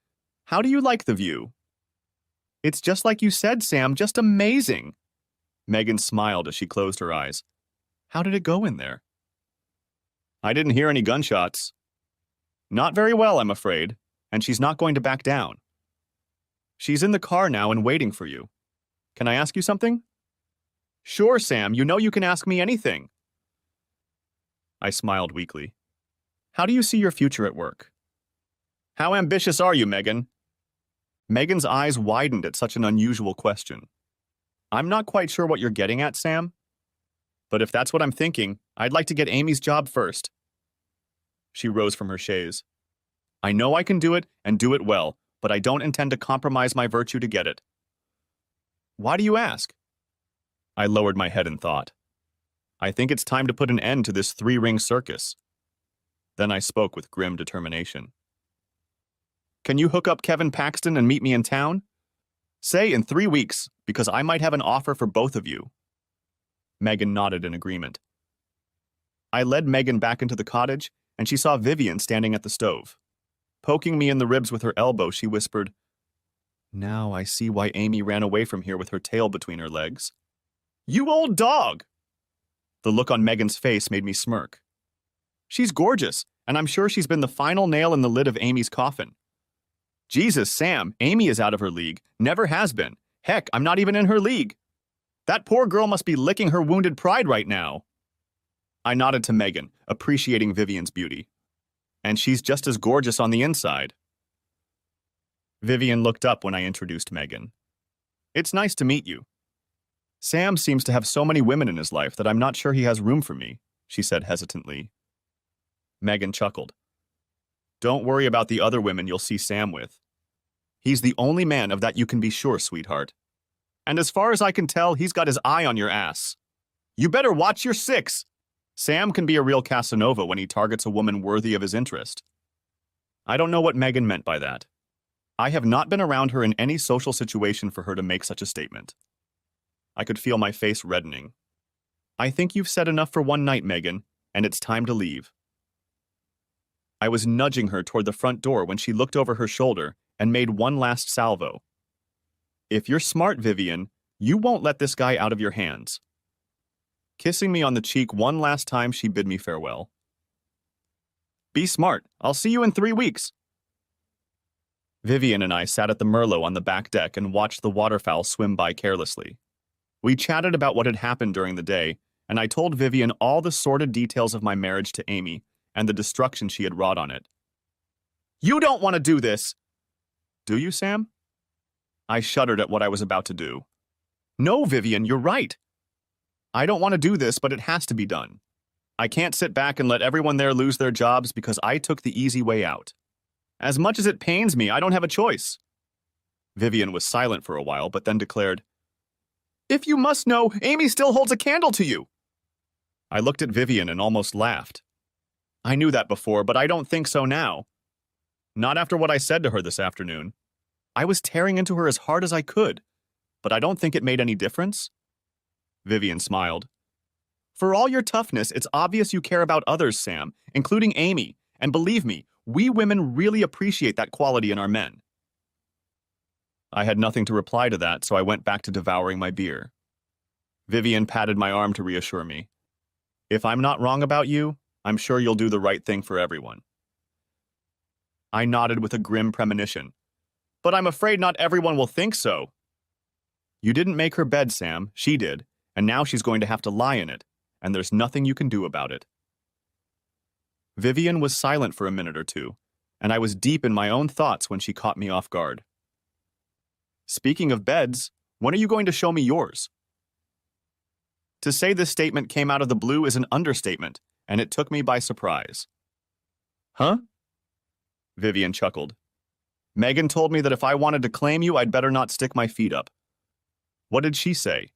how do you like the view? It's just like you said, Sam, just amazing. Megan smiled as she closed her eyes. How did it go in there? I didn't hear any gunshots. Not very well, I'm afraid, and she's not going to back down. She's in the car now and waiting for you. Can I ask you something? Sure, Sam, you know you can ask me anything. I smiled weakly. How do you see your future at work? How ambitious are you, Megan? Megan's eyes widened at such an unusual question. I'm not quite sure what you're getting at, Sam. But if that's what I'm thinking, I'd like to get Amy's job first. She rose from her chaise. I know I can do it and do it well, but I don't intend to compromise my virtue to get it. Why do you ask? I lowered my head in thought. I think it's time to put an end to this 3-ring circus. Then I spoke with grim determination. Can you hook up Kevin Paxton and meet me in town? Say in 3 weeks, because I might have an offer for both of you. Megan nodded in agreement. I led Megan back into the cottage, and she saw Vivian standing at the stove. Poking me in the ribs with her elbow, she whispered, Now I see why Amy ran away from here with her tail between her legs. You old dog! The look on Megan's face made me smirk. She's gorgeous, and I'm sure she's been the final nail in the lid of Amy's coffin. Jesus, Sam, Amy is out of her league. Never has been. Heck, I'm not even in her league. That poor girl must be licking her wounded pride right now. I nodded to Megan, appreciating Vivian's beauty. And she's just as gorgeous on the inside. Vivian looked up when I introduced Megan. It's nice to meet you. Sam seems to have so many women in his life that I'm not sure he has room for me, she said hesitantly. Megan chuckled. Don't worry about the other women you'll see Sam with. He's the only man of that you can be sure, sweetheart. And as far as I can tell, he's got his eye on your ass. You better watch your 6. Sam can be a real Casanova when he targets a woman worthy of his interest. I don't know what Megan meant by that. I have not been around her in any social situation for her to make such a statement. I could feel my face reddening. I think you've said enough for one night, Megan, and it's time to leave. I was nudging her toward the front door when she looked over her shoulder and made one last salvo. If you're smart, Vivian, you won't let this guy out of your hands. Kissing me on the cheek one last time, she bid me farewell. Be smart. I'll see you in 3 weeks. Vivian and I sat at the Merlot on the back deck and watched the waterfowl swim by carelessly. We chatted about what had happened during the day, and I told Vivian all the sordid details of my marriage to Amy and the destruction she had wrought on it. You don't want to do this! Do you, Sam? I shuddered at what I was about to do. No, Vivian, you're right. I don't want to do this, but it has to be done. I can't sit back and let everyone there lose their jobs because I took the easy way out. As much as it pains me, I don't have a choice. Vivian was silent for a while, but then declared, If you must know, Amy still holds a candle to you. I looked at Vivian and almost laughed. I knew that before, but I don't think so now. Not after what I said to her this afternoon. I was tearing into her as hard as I could, but I don't think it made any difference. Vivian smiled. For all your toughness, it's obvious you care about others, Sam, including Amy, and believe me, we women really appreciate that quality in our men. I had nothing to reply to that, so I went back to devouring my beer. Vivian patted my arm to reassure me. If I'm not wrong about you, I'm sure you'll do the right thing for everyone. I nodded with a grim premonition. But I'm afraid not everyone will think so. You didn't make her bed, Sam. She did, and now she's going to have to lie in it, and there's nothing you can do about it. Vivian was silent for a minute or two, and I was deep in my own thoughts when she caught me off guard. Speaking of beds, when are you going to show me yours? To say this statement came out of the blue is an understatement, and it took me by surprise. Huh? Vivian chuckled. Megan told me that if I wanted to claim you, I'd better not stick my feet up. What did she say?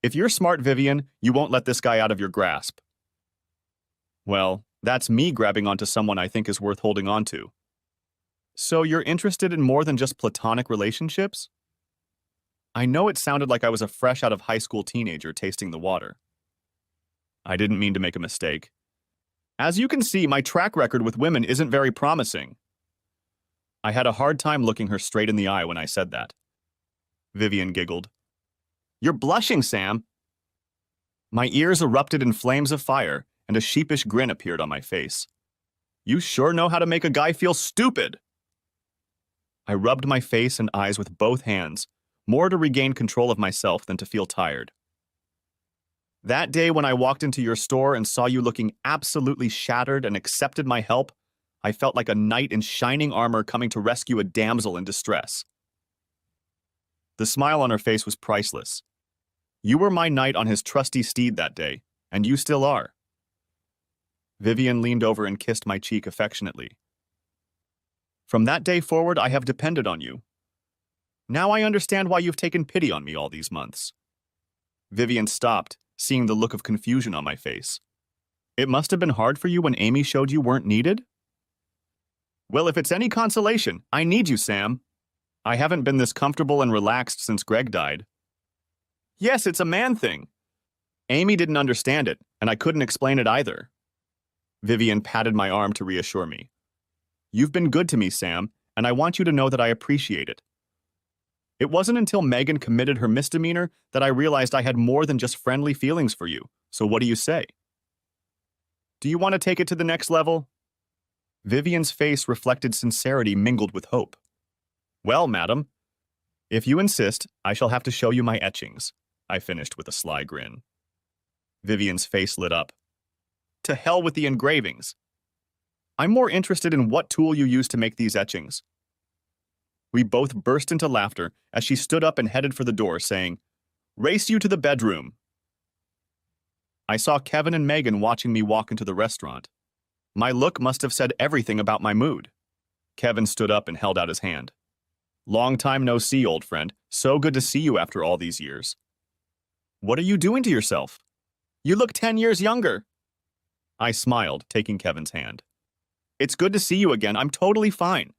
If you're smart, Vivian, you won't let this guy out of your grasp. Well, that's me grabbing onto someone I think is worth holding on to. So you're interested in more than just platonic relationships? I know it sounded like I was a fresh out of high school teenager tasting the water. I didn't mean to make a mistake. As you can see, my track record with women isn't very promising. I had a hard time looking her straight in the eye when I said that. Vivian giggled. You're blushing, Sam. My ears erupted in flames of fire, and a sheepish grin appeared on my face. You sure know how to make a guy feel stupid. I rubbed my face and eyes with both hands, more to regain control of myself than to feel tired. That day when I walked into your store and saw you looking absolutely shattered and accepted my help, I felt like a knight in shining armor coming to rescue a damsel in distress. The smile on her face was priceless. You were my knight on his trusty steed that day, and you still are. Vivian leaned over and kissed my cheek affectionately. From that day forward, I have depended on you. Now I understand why you've taken pity on me all these months. Vivian stopped, seeing the look of confusion on my face. It must have been hard for you when Amy showed you weren't needed? Well, if it's any consolation, I need you, Sam. I haven't been this comfortable and relaxed since Greg died. Yes, it's a man thing. Amy didn't understand it, and I couldn't explain it either. Vivian patted my arm to reassure me. You've been good to me, Sam, and I want you to know that I appreciate it. It wasn't until Megan committed her misdemeanor that I realized I had more than just friendly feelings for you, so what do you say? Do you want to take it to the next level? Vivian's face reflected sincerity mingled with hope. Well, madam, if you insist, I shall have to show you my etchings, I finished with a sly grin. Vivian's face lit up. To hell with the engravings. I'm more interested in what tool you use to make these etchings. We both burst into laughter as she stood up and headed for the door, saying, Race you to the bedroom. I saw Kevin and Megan watching me walk into the restaurant. My look must have said everything about my mood. Kevin stood up and held out his hand. Long time no see, old friend. So good to see you after all these years. What are you doing to yourself? You look 10 years younger. I smiled, taking Kevin's hand. It's good to see you again. I'm totally fine.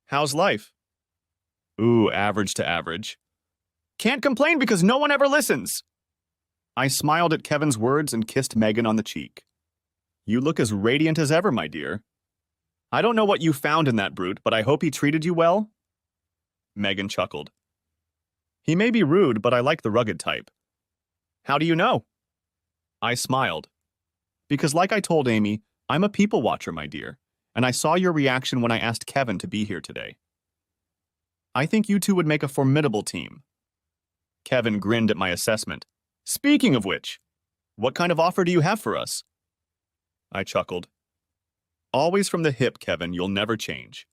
How's life? Ooh, average to average. Can't complain because no one ever listens. I smiled at Kevin's words and kissed Megan on the cheek. You look as radiant as ever, my dear. I don't know what you found in that brute, but I hope he treated you well. Megan chuckled. He may be rude, but I like the rugged type. How do you know? I smiled. Because like I told Amy, I'm a people watcher, my dear, and I saw your reaction when I asked Kevin to be here today. I think you two would make a formidable team. Kevin grinned at my assessment. Speaking of which, what kind of offer do you have for us? I chuckled. Always from the hip, Kevin, you'll never change.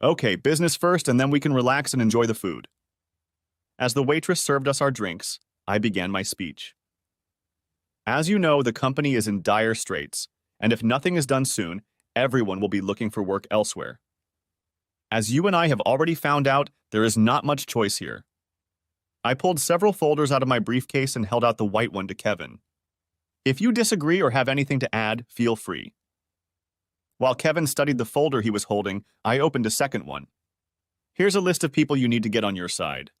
Okay, business first, and then we can relax and enjoy the food. As the waitress served us our drinks, I began my speech. As you know, the company is in dire straits, and if nothing is done soon, everyone will be looking for work elsewhere. As you and I have already found out, there is not much choice here. I pulled several folders out of my briefcase and held out the white one to Kevin. If you disagree or have anything to add, feel free. While Kevin studied the folder he was holding, I opened a second one. Here's a list of people you need to get on your side.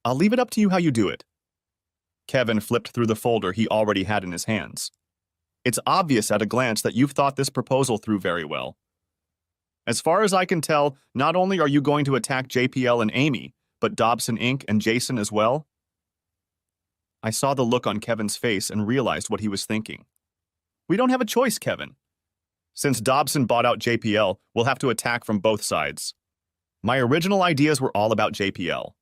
I'll leave it up to you how you do it. Kevin flipped through the folder he already had in his hands. It's obvious at a glance that you've thought this proposal through very well. As far as I can tell, not only are you going to attack JPL and Amy, but Dobson Inc. and Jason as well? I saw the look on Kevin's face and realized what he was thinking. We don't have a choice, Kevin. Since Dobson bought out JPL, we'll have to attack from both sides. My original ideas were all about JPL.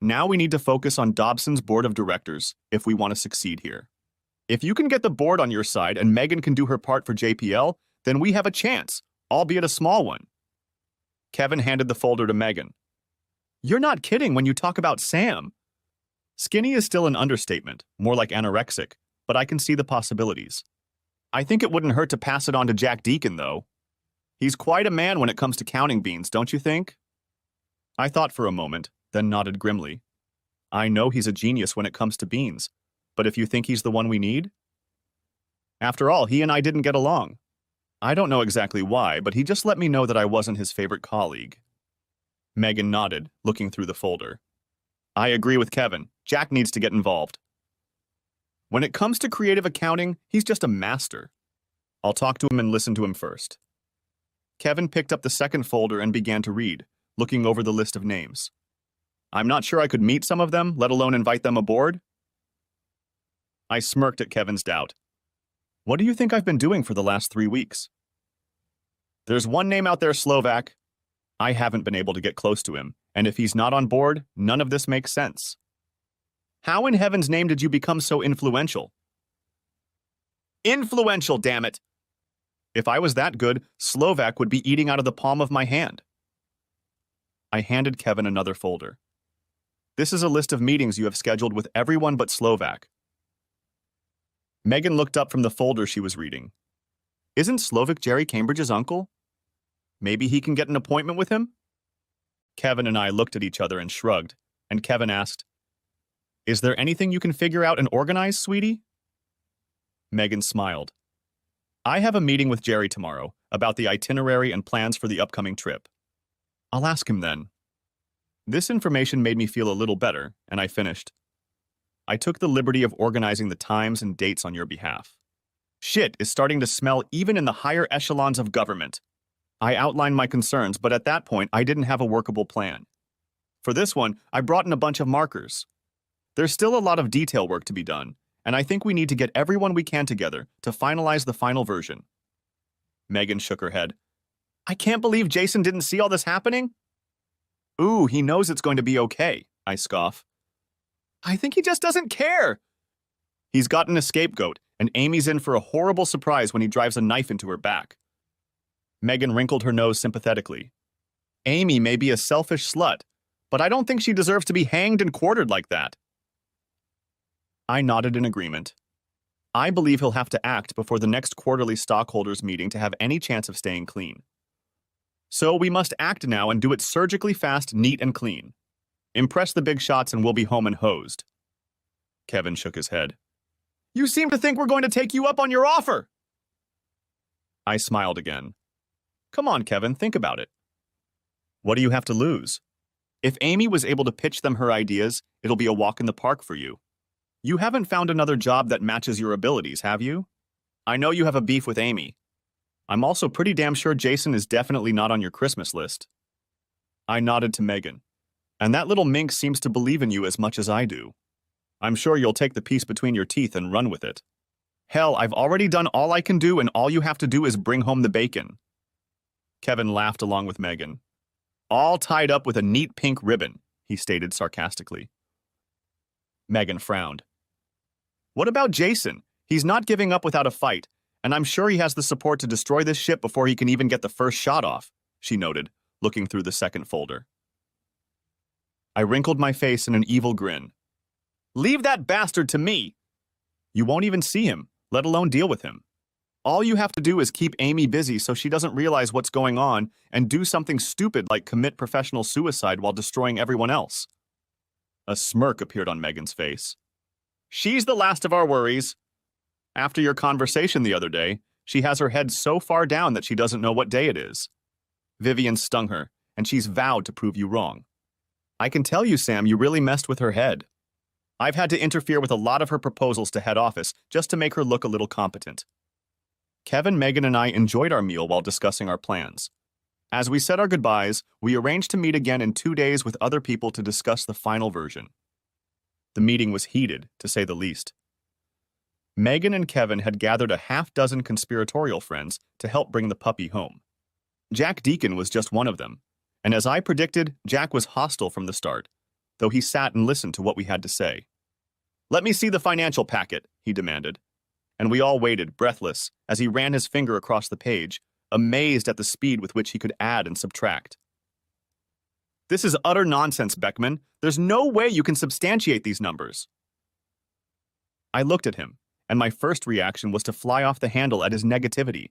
Now we need to focus on Dobson's board of directors if we want to succeed here. If you can get the board on your side and Megan can do her part for JPL, then we have a chance, albeit a small one. Kevin handed the folder to Megan. You're not kidding when you talk about Sam. Skinny is still an understatement, more like anorexic, but I can see the possibilities. I think it wouldn't hurt to pass it on to Jack Deacon, though. He's quite a man when it comes to counting beans, don't you think? I thought for a moment, then nodded grimly. I know he's a genius when it comes to beans, but if you think he's the one we need? After all, he and I didn't get along. I don't know exactly why, but he just let me know that I wasn't his favorite colleague. Megan nodded, looking through the folder. I agree with Kevin. Jack needs to get involved. When it comes to creative accounting, he's just a master. I'll talk to him and listen to him first. Kevin picked up the second folder and began to read, looking over the list of names. I'm not sure I could meet some of them, let alone invite them aboard. I smirked at Kevin's doubt. What do you think I've been doing for the last 3 weeks? There's one name out there, Slovak. I haven't been able to get close to him, and if he's not on board, none of this makes sense. How in heaven's name did you become so influential? Influential, damn it! If I was that good, Slovak would be eating out of the palm of my hand. I handed Kevin another folder. This is a list of meetings you have scheduled with everyone but Slovak. Megan looked up from the folder she was reading. Isn't Slovak Jerry Cambridge's uncle? Maybe he can get an appointment with him? Kevin and I looked at each other and shrugged, and Kevin asked, Is there anything you can figure out and organize, sweetie? Megan smiled. I have a meeting with Jerry tomorrow about the itinerary and plans for the upcoming trip. I'll ask him then. This information made me feel a little better, and I finished. I took the liberty of organizing the times and dates on your behalf. Shit is starting to smell even in the higher echelons of government. I outlined my concerns, but at that point, I didn't have a workable plan. For this one, I brought in a bunch of markers. There's still a lot of detail work to be done, and I think we need to get everyone we can together to finalize the final version. Megan shook her head. I can't believe Jason didn't see all this happening. Ooh, he knows it's going to be okay, I scoff. I think he just doesn't care. He's gotten a scapegoat, and Amy's in for a horrible surprise when he drives a knife into her back. Megan wrinkled her nose sympathetically. Amy may be a selfish slut, but I don't think she deserves to be hanged and quartered like that. I nodded in agreement. I believe he'll have to act before the next quarterly stockholders meeting to have any chance of staying clean. So we must act now and do it surgically fast, neat, and clean. Impress the big shots and we'll be home and hosed. Kevin shook his head. You seem to think we're going to take you up on your offer. I smiled again. Come on, Kevin, think about it. What do you have to lose? If Amy was able to pitch them her ideas, it'll be a walk in the park for you. You haven't found another job that matches your abilities, have you? I know you have a beef with Amy. I'm also pretty damn sure Jason is definitely not on your Christmas list. I nodded to Megan. And that little minx seems to believe in you as much as I do. I'm sure you'll take the piece between your teeth and run with it. Hell, I've already done all I can do, and all you have to do is bring home the bacon. Kevin laughed along with Megan. All tied up with a neat pink ribbon, he stated sarcastically. Megan frowned. What about Jason? He's not giving up without a fight, and I'm sure he has the support to destroy this ship before he can even get the first shot off, she noted, looking through the second folder. I wrinkled my face in an evil grin. Leave that bastard to me! You won't even see him, let alone deal with him. All you have to do is keep Amy busy so she doesn't realize what's going on and do something stupid like commit professional suicide while destroying everyone else. A smirk appeared on Megan's face. She's the last of our worries. After your conversation the other day, she has her head so far down that she doesn't know what day it is. Vivian stung her, and she's vowed to prove you wrong. I can tell you, Sam, you really messed with her head. I've had to interfere with a lot of her proposals to head office just to make her look a little competent. Kevin, Megan, and I enjoyed our meal while discussing our plans. As we said our goodbyes, we arranged to meet again in 2 days with other people to discuss the final version. The meeting was heated, to say the least. Megan and Kevin had gathered a half-dozen conspiratorial friends to help bring the puppy home. Jack Deacon was just one of them, and as I predicted, Jack was hostile from the start, though he sat and listened to what we had to say. Let me see the financial packet, he demanded, and we all waited, breathless, as he ran his finger across the page, amazed at the speed with which he could add and subtract. This is utter nonsense, Beckman. There's no way you can substantiate these numbers. I looked at him, and my first reaction was to fly off the handle at his negativity,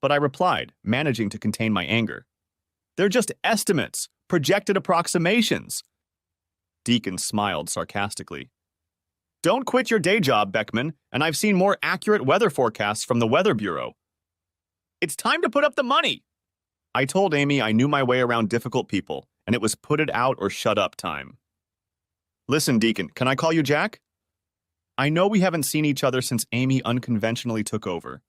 but I replied, managing to contain my anger. They're just estimates, projected approximations. Deacon smiled sarcastically. Don't quit your day job, Beckman, and I've seen more accurate weather forecasts from the Weather Bureau. It's time to put up the money! I told Amy I knew my way around difficult people, and it was put it out or shut up time. Listen, Deacon, can I call you Jack? I know we haven't seen each other since Amy unconventionally took over,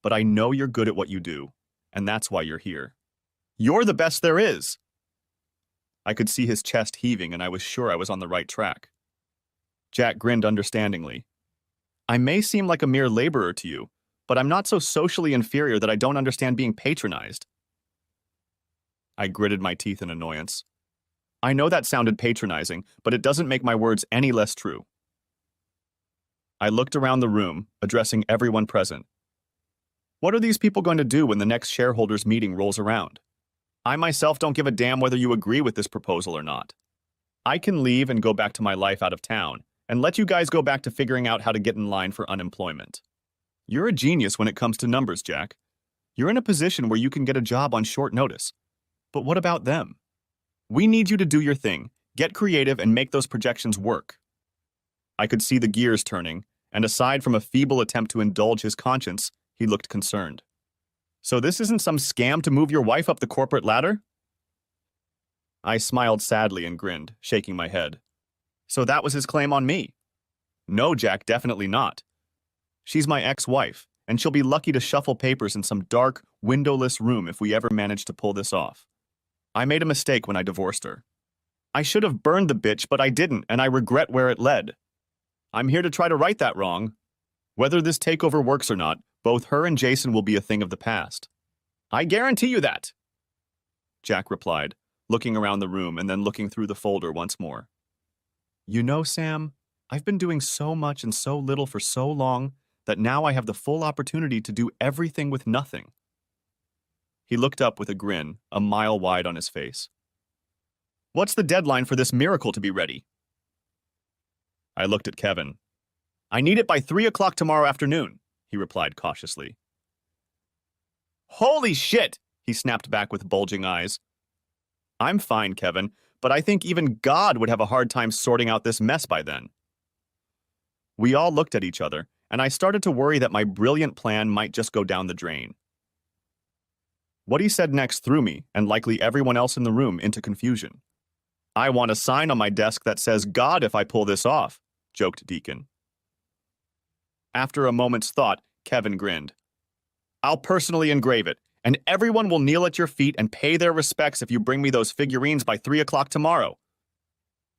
but I know you're good at what you do, and that's why you're here. You're the best there is! I could see his chest heaving, and I was sure I was on the right track. Jack grinned understandingly. I may seem like a mere laborer to you, but I'm not so socially inferior that I don't understand being patronized. I gritted my teeth in annoyance. I know that sounded patronizing, but it doesn't make my words any less true. I looked around the room, addressing everyone present. What are these people going to do when the next shareholders' meeting rolls around? I myself don't give a damn whether you agree with this proposal or not. I can leave and go back to my life out of town, and let you guys go back to figuring out how to get in line for unemployment. You're a genius when it comes to numbers, Jack. You're in a position where you can get a job on short notice. But what about them? We need you to do your thing, get creative, and make those projections work. I could see the gears turning, and aside from a feeble attempt to indulge his conscience, he looked concerned. So this isn't some scam to move your wife up the corporate ladder? I smiled sadly and grinned, shaking my head. So that was his claim on me. No, Jack, definitely not. She's my ex-wife, and she'll be lucky to shuffle papers in some dark, windowless room if we ever manage to pull this off. I made a mistake when I divorced her. I should have burned the bitch, but I didn't, and I regret where it led. I'm here to try to right that wrong. Whether this takeover works or not, both her and Jason will be a thing of the past. I guarantee you that, Jack replied, looking around the room and then looking through the folder once more. You know, Sam, I've been doing so much and so little for so long that now I have the full opportunity to do everything with nothing. He looked up with a grin, a mile wide on his face. What's the deadline for this miracle to be ready? I looked at Kevin. I need it by 3 o'clock tomorrow afternoon, he replied cautiously. Holy shit, he snapped back with bulging eyes. I'm fine, Kevin, but I think even God would have a hard time sorting out this mess by then. We all looked at each other, and I started to worry that my brilliant plan might just go down the drain. What he said next threw me, and likely everyone else in the room, into confusion. I want a sign on my desk that says God if I pull this off, joked Deacon. After a moment's thought, Kevin grinned. I'll personally engrave it, and everyone will kneel at your feet and pay their respects if you bring me those figurines by 3 o'clock tomorrow.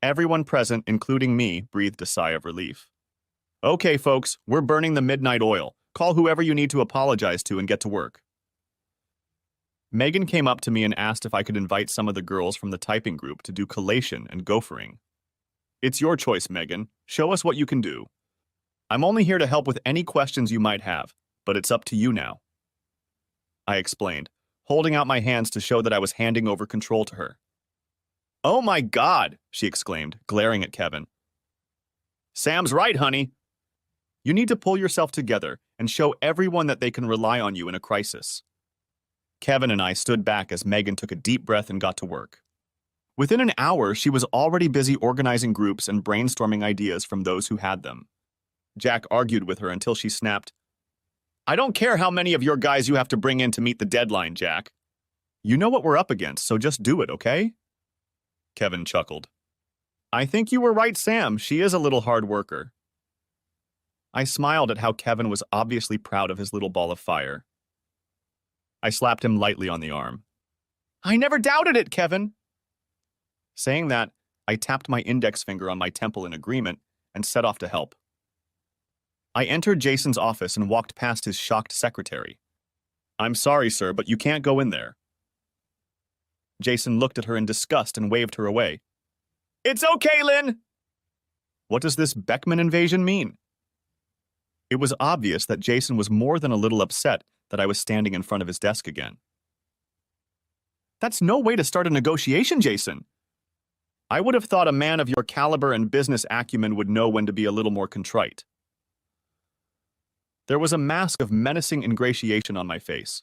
Everyone present, including me, breathed a sigh of relief. Okay, folks, we're burning the midnight oil. Call whoever you need to apologize to and get to work. Megan came up to me and asked if I could invite some of the girls from the typing group to do collation and gophering. It's your choice, Megan. Show us what you can do. I'm only here to help with any questions you might have, but it's up to you now. I explained, holding out my hands to show that I was handing over control to her. Oh my God, she exclaimed, glaring at Kevin. Sam's right, honey. You need to pull yourself together and show everyone that they can rely on you in a crisis. Kevin and I stood back as Megan took a deep breath and got to work. Within an hour, she was already busy organizing groups and brainstorming ideas from those who had them. Jack argued with her until she snapped, I don't care how many of your guys you have to bring in to meet the deadline, Jack. You know what we're up against, so just do it, okay? Kevin chuckled. I think you were right, Sam. She is a little hard worker. I smiled at how Kevin was obviously proud of his little ball of fire. I slapped him lightly on the arm. I never doubted it, Kevin. Saying that, I tapped my index finger on my temple in agreement and set off to help. I entered Jason's office and walked past his shocked secretary. I'm sorry, sir, but you can't go in there. Jason looked at her in disgust and waved her away. It's okay, Lynn! What does this Beckman invasion mean? It was obvious that Jason was more than a little upset that I was standing in front of his desk again. That's no way to start a negotiation, Jason. I would have thought a man of your caliber and business acumen would know when to be a little more contrite. There was a mask of menacing ingratiation on my face.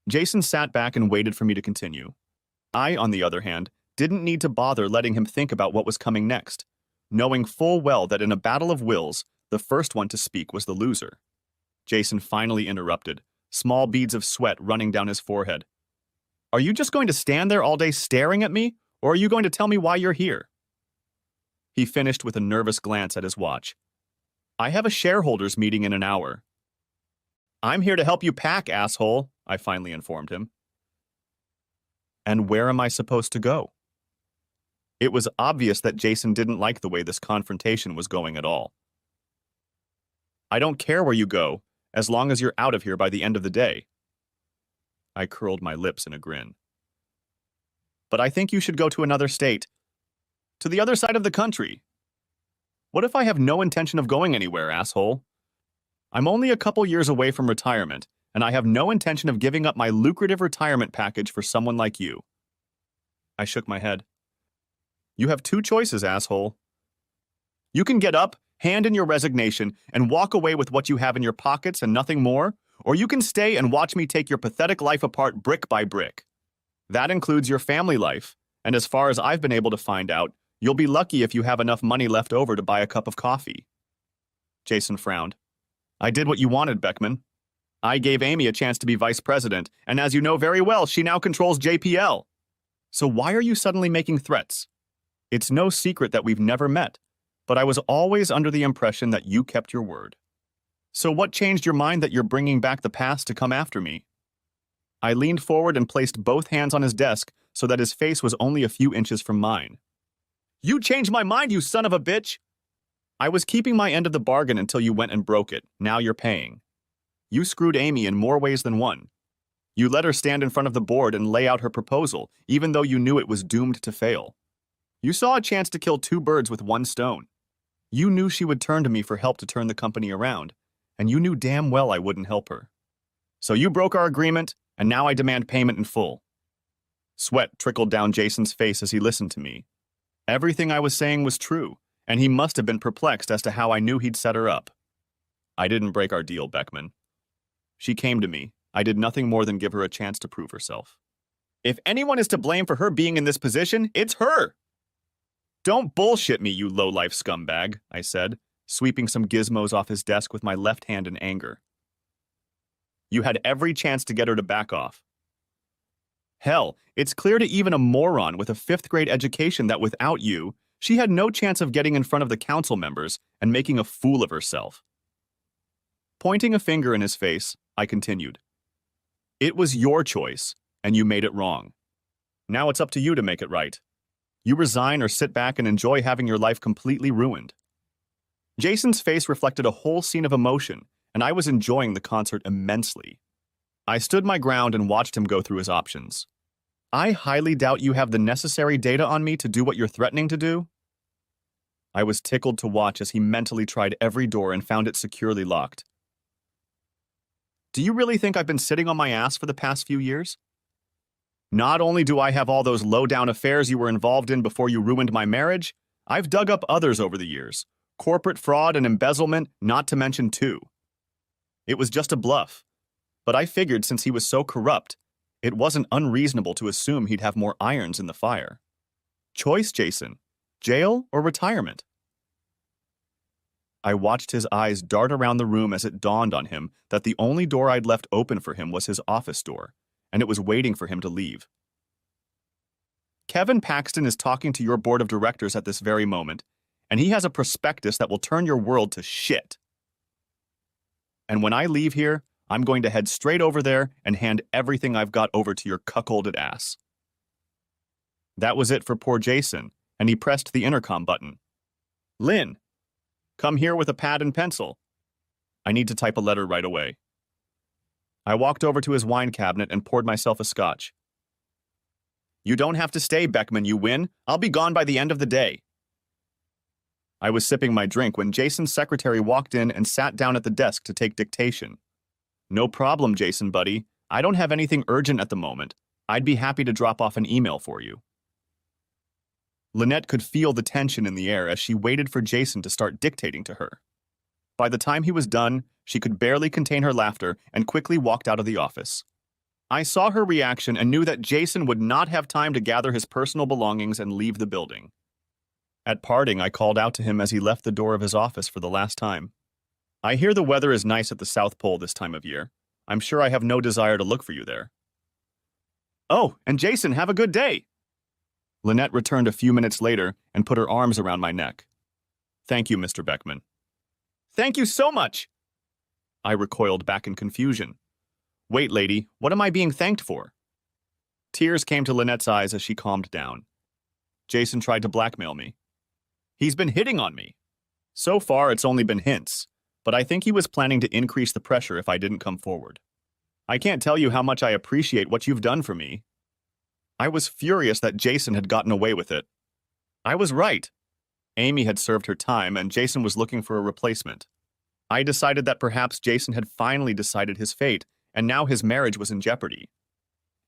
Jason sat back and waited for me to continue. I, on the other hand, didn't need to bother letting him think about what was coming next, knowing full well that in a battle of wills, the first one to speak was the loser. Jason finally interrupted, small beads of sweat running down his forehead. Are you just going to stand there all day staring at me, or are you going to tell me why you're here? He finished with a nervous glance at his watch. I have a shareholders meeting in an hour. I'm here to help you pack, asshole, I finally informed him. And where am I supposed to go? It was obvious that Jason didn't like the way this confrontation was going at all. I don't care where you go, as long as you're out of here by the end of the day. I curled my lips in a grin. But I think you should go to another state. To the other side of the country. What if I have no intention of going anywhere, asshole? I'm only a couple years away from retirement, and I have no intention of giving up my lucrative retirement package for someone like you. I shook my head. You have two choices, asshole. You can get up, hand in your resignation, and walk away with what you have in your pockets and nothing more, or you can stay and watch me take your pathetic life apart brick by brick. That includes your family life, and as far as I've been able to find out, you'll be lucky if you have enough money left over to buy a cup of coffee. Jason frowned. I did what you wanted, Beckman. I gave Amy a chance to be vice president, and as you know very well, she now controls JPL. So why are you suddenly making threats? It's no secret that we've never met, but I was always under the impression that you kept your word. So what changed your mind that you're bringing back the past to come after me? I leaned forward and placed both hands on his desk so that his face was only a few inches from mine. You changed my mind, you son of a bitch! I was keeping my end of the bargain until you went and broke it. Now you're paying. You screwed Amy in more ways than one. You let her stand in front of the board and lay out her proposal, even though you knew it was doomed to fail. You saw a chance to kill two birds with one stone. You knew she would turn to me for help to turn the company around, and you knew damn well I wouldn't help her. So you broke our agreement, and now I demand payment in full. Sweat trickled down Jason's face as he listened to me. Everything I was saying was true, and he must have been perplexed as to how I knew he'd set her up. I didn't break our deal, Beckman. She came to me. I did nothing more than give her a chance to prove herself. If anyone is to blame for her being in this position, it's her! Don't bullshit me, you low-life scumbag, I said, sweeping some gizmos off his desk with my left hand in anger. You had every chance to get her to back off. Hell, it's clear to even a moron with a fifth-grade education that without you, she had no chance of getting in front of the council members and making a fool of herself. Pointing a finger in his face, I continued. It was your choice, and you made it wrong. Now it's up to you to make it right. You resign or sit back and enjoy having your life completely ruined. Jason's face reflected a whole scene of emotion, and I was enjoying the concert immensely. I stood my ground and watched him go through his options. I highly doubt you have the necessary data on me to do what you're threatening to do. I was tickled to watch as he mentally tried every door and found it securely locked. Do you really think I've been sitting on my ass for the past few years? Not only do I have all those low-down affairs you were involved in before you ruined my marriage, I've dug up others over the years. Corporate fraud and embezzlement, not to mention two. It was just a bluff. But I figured since he was so corrupt, it wasn't unreasonable to assume he'd have more irons in the fire. Choice, Jason. Jail or retirement? I watched his eyes dart around the room as it dawned on him that the only door I'd left open for him was his office door, and it was waiting for him to leave. Kevin Paxton is talking to your board of directors at this very moment, and he has a prospectus that will turn your world to shit. And when I leave here, I'm going to head straight over there and hand everything I've got over to your cuckolded ass. That was it for poor Jason, and he pressed the intercom button. Lynn, come here with a pad and pencil. I need to type a letter right away. I walked over to his wine cabinet and poured myself a scotch. You don't have to stay, Beckman, you win. I'll be gone by the end of the day. I was sipping my drink when Jason's secretary walked in and sat down at the desk to take dictation. No problem, Jason, buddy. I don't have anything urgent at the moment. I'd be happy to drop off an email for you. Lynette could feel the tension in the air as she waited for Jason to start dictating to her. By the time he was done, she could barely contain her laughter and quickly walked out of the office. I saw her reaction and knew that Jason would not have time to gather his personal belongings and leave the building. At parting, I called out to him as he left the door of his office for the last time. I hear the weather is nice at the South Pole this time of year. I'm sure I have no desire to look for you there. Oh, and Jason, have a good day. Lynette returned a few minutes later and put her arms around my neck. Thank you, Mr. Beckman. Thank you so much. I recoiled back in confusion. Wait, lady, what am I being thanked for? Tears came to Lynette's eyes as she calmed down. Jason tried to blackmail me. He's been hitting on me. So far, it's only been hints, but I think he was planning to increase the pressure if I didn't come forward. I can't tell you how much I appreciate what you've done for me. I was furious that Jason had gotten away with it. I was right. Amy had served her time, and Jason was looking for a replacement. I decided that perhaps Jason had finally decided his fate, and now his marriage was in jeopardy.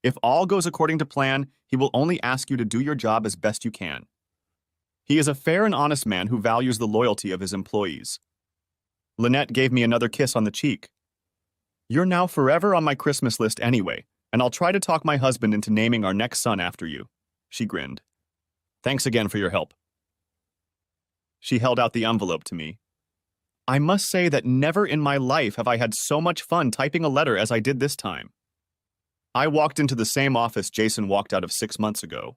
If all goes according to plan, he will only ask you to do your job as best you can. He is a fair and honest man who values the loyalty of his employees. Lynette gave me another kiss on the cheek. You're now forever on my Christmas list anyway, and I'll try to talk my husband into naming our next son after you. She grinned. Thanks again for your help. She held out the envelope to me. I must say that never in my life have I had so much fun typing a letter as I did this time. I walked into the same office Jason walked out of 6 months ago.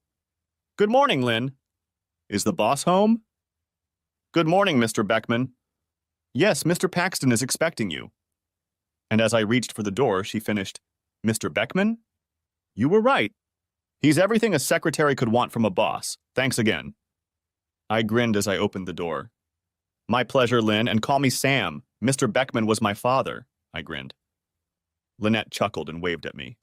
Good morning, Lynn. Is the boss home? Good morning, Mr. Beckman. Yes, Mr. Paxton is expecting you. And as I reached for the door, she finished, Mr. Beckman? You were right. He's everything a secretary could want from a boss. Thanks again. I grinned as I opened the door. My pleasure, Lynn, and call me Sam. Mr. Beckman was my father, I grinned. Lynette chuckled and waved at me.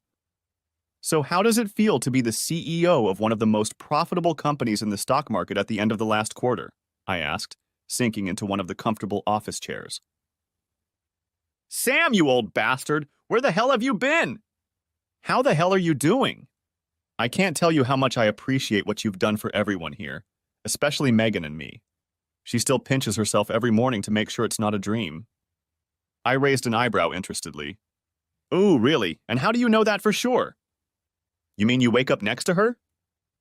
So how does it feel to be the CEO of one of the most profitable companies in the stock market at the end of the last quarter? I asked, sinking into one of the comfortable office chairs. Sam, you old bastard! Where the hell have you been? How the hell are you doing? I can't tell you how much I appreciate what you've done for everyone here, especially Megan and me. She still pinches herself every morning to make sure it's not a dream. I raised an eyebrow interestedly. Ooh, really? And how do you know that for sure? You mean you wake up next to her?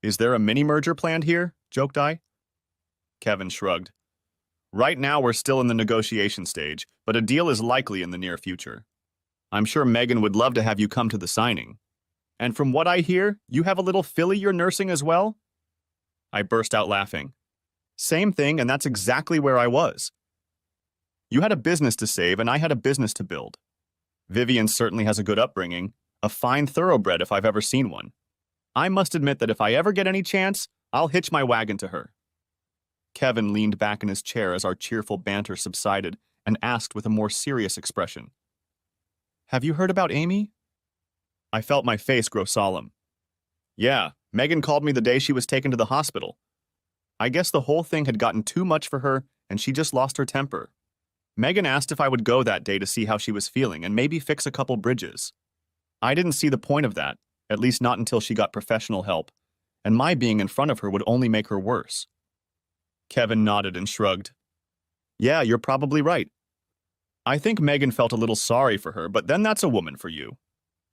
Is there a mini-merger planned here? Joked I. Kevin shrugged. Right now we're still in the negotiation stage, but a deal is likely in the near future. I'm sure Megan would love to have you come to the signing. And from what I hear, you have a little filly you're nursing as well? I burst out laughing. Same thing, and that's exactly where I was. You had a business to save, and I had a business to build. Vivian certainly has a good upbringing, a fine thoroughbred if I've ever seen one. I must admit that if I ever get any chance, I'll hitch my wagon to her. Kevin leaned back in his chair as our cheerful banter subsided and asked with a more serious expression, "Have you heard about Amy?" I felt my face grow solemn. Yeah, Megan called me the day she was taken to the hospital. I guess the whole thing had gotten too much for her and she just lost her temper. Megan asked if I would go that day to see how she was feeling and maybe fix a couple bridges. I didn't see the point of that, at least not until she got professional help, and my being in front of her would only make her worse. Kevin nodded and shrugged. Yeah, you're probably right. I think Megan felt a little sorry for her, but then that's a woman for you.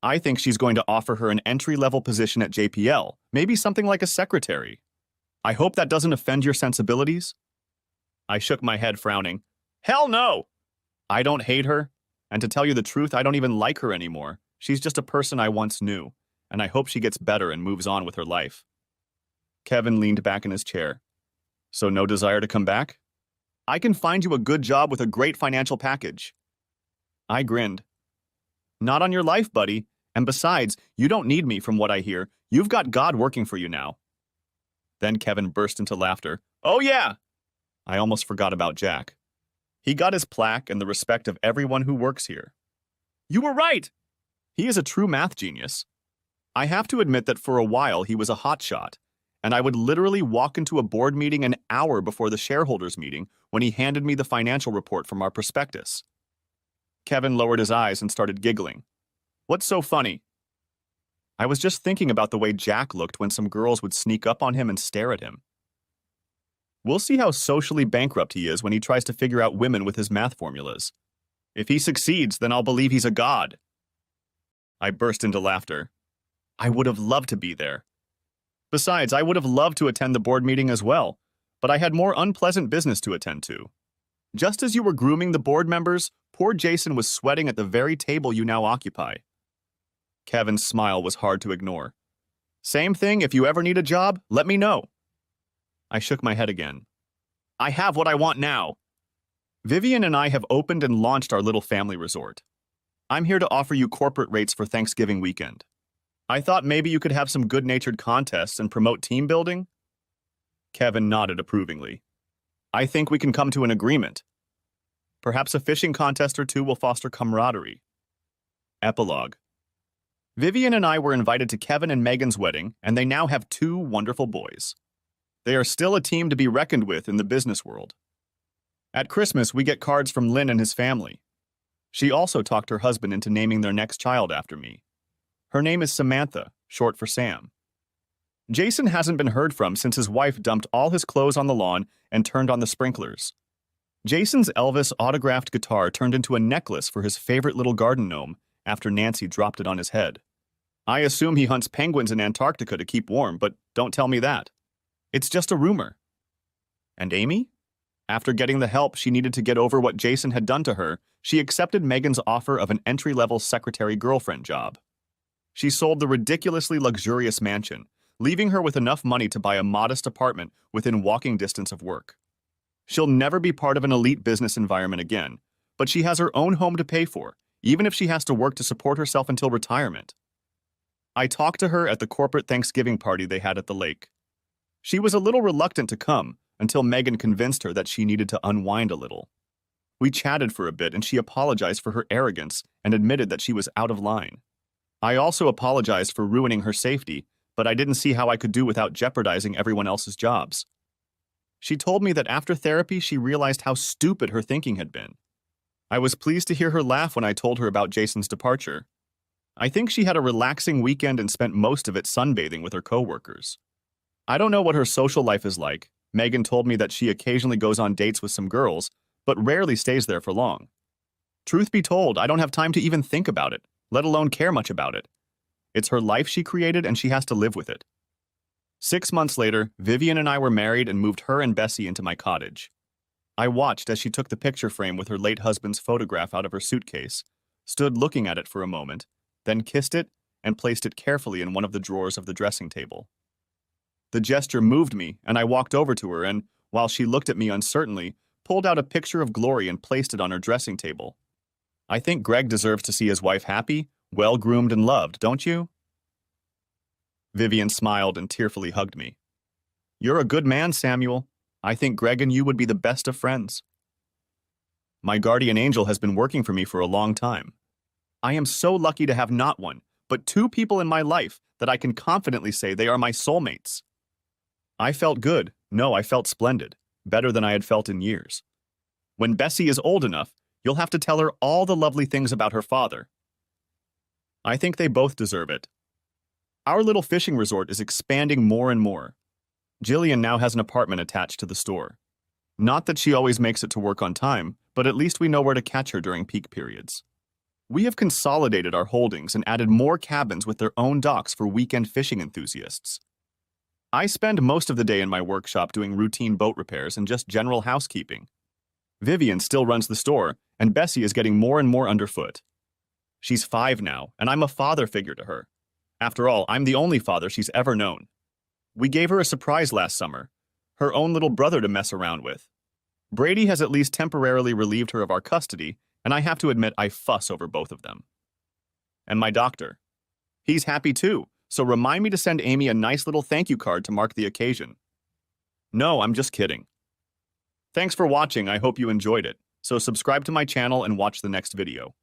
I think she's going to offer her an entry-level position at JPL, maybe something like a secretary. I hope that doesn't offend your sensibilities. I shook my head, frowning. Hell no! I don't hate her, and to tell you the truth, I don't even like her anymore. She's just a person I once knew, and I hope she gets better and moves on with her life. Kevin leaned back in his chair. So no desire to come back? I can find you a good job with a great financial package. I grinned. Not on your life, buddy. And besides, you don't need me from what I hear. You've got God working for you now. Then Kevin burst into laughter. Oh yeah! I almost forgot about Jack. He got his plaque and the respect of everyone who works here. You were right! He is a true math genius. I have to admit that for a while he was a hotshot, and I would literally walk into a board meeting an hour before the shareholders meeting when he handed me the financial report from our prospectus. Kevin lowered his eyes and started giggling. What's so funny? I was just thinking about the way Jack looked when some girls would sneak up on him and stare at him. We'll see how socially bankrupt he is when he tries to figure out women with his math formulas. If he succeeds, then I'll believe he's a god. I burst into laughter. I would have loved to be there. Besides, I would have loved to attend the board meeting as well, but I had more unpleasant business to attend to. Just as you were grooming the board members, poor Jason was sweating at the very table you now occupy. Kevin's smile was hard to ignore. Same thing, if you ever need a job, let me know. I shook my head again. I have what I want now. Vivian and I have opened and launched our little family resort. I'm here to offer you corporate rates for Thanksgiving weekend. I thought maybe you could have some good-natured contests and promote team building? Kevin nodded approvingly. I think we can come to an agreement. Perhaps a fishing contest or two will foster camaraderie. Epilogue. Vivian and I were invited to Kevin and Megan's wedding, and they now have 2 wonderful boys. They are still a team to be reckoned with in the business world. At Christmas, we get cards from Lynn and his family. She also talked her husband into naming their next child after me. Her name is Samantha, short for Sam. Jason hasn't been heard from since his wife dumped all his clothes on the lawn and turned on the sprinklers. Jason's Elvis autographed guitar turned into a necklace for his favorite little garden gnome after Nancy dropped it on his head. I assume he hunts penguins in Antarctica to keep warm, but don't tell me that. It's just a rumor. And Amy? After getting the help she needed to get over what Jason had done to her, she accepted Megan's offer of an entry-level secretary girlfriend job. She sold the ridiculously luxurious mansion, leaving her with enough money to buy a modest apartment within walking distance of work. She'll never be part of an elite business environment again, but she has her own home to pay for, even if she has to work to support herself until retirement. I talked to her at the corporate Thanksgiving party they had at the lake. She was a little reluctant to come until Megan convinced her that she needed to unwind a little. We chatted for a bit and she apologized for her arrogance and admitted that she was out of line. I also apologized for ruining her safety, but I didn't see how I could do without jeopardizing everyone else's jobs. She told me that after therapy she realized how stupid her thinking had been. I was pleased to hear her laugh when I told her about Jason's departure. I think she had a relaxing weekend and spent most of it sunbathing with her coworkers. I don't know what her social life is like. Megan told me that she occasionally goes on dates with some girls, but rarely stays there for long. Truth be told, I don't have time to even think about it, let alone care much about it. It's her life she created and she has to live with it. 6 months later, Vivian and I were married and moved her and Bessie into my cottage. I watched as she took the picture frame with her late husband's photograph out of her suitcase, stood looking at it for a moment, then kissed it, and placed it carefully in one of the drawers of the dressing table. The gesture moved me, and I walked over to her and, while she looked at me uncertainly, pulled out a picture of Glory and placed it on her dressing table. I think Greg deserves to see his wife happy, well-groomed and loved, don't you? Vivian smiled and tearfully hugged me. You're a good man, Samuel. I think Greg and you would be the best of friends. My guardian angel has been working for me for a long time. I am so lucky to have not one, but two people in my life that I can confidently say they are my soulmates. I felt good. No, I felt splendid. Better than I had felt in years. When Bessie is old enough, you'll have to tell her all the lovely things about her father. I think they both deserve it. Our little fishing resort is expanding more and more. Jillian now has an apartment attached to the store. Not that she always makes it to work on time, but at least we know where to catch her during peak periods. We have consolidated our holdings and added more cabins with their own docks for weekend fishing enthusiasts. I spend most of the day in my workshop doing routine boat repairs and just general housekeeping. Vivian still runs the store, and Bessie is getting more and more underfoot. She's 5 now, and I'm a father figure to her. After all, I'm the only father she's ever known. We gave her a surprise last summer, her own little brother to mess around with. Brady has at least temporarily relieved her of our custody, and I have to admit I fuss over both of them. And my doctor. He's happy too, so remind me to send Amy a nice little thank you card to mark the occasion. No, I'm just kidding. Thanks for watching, I hope you enjoyed it. So subscribe to my channel and watch the next video.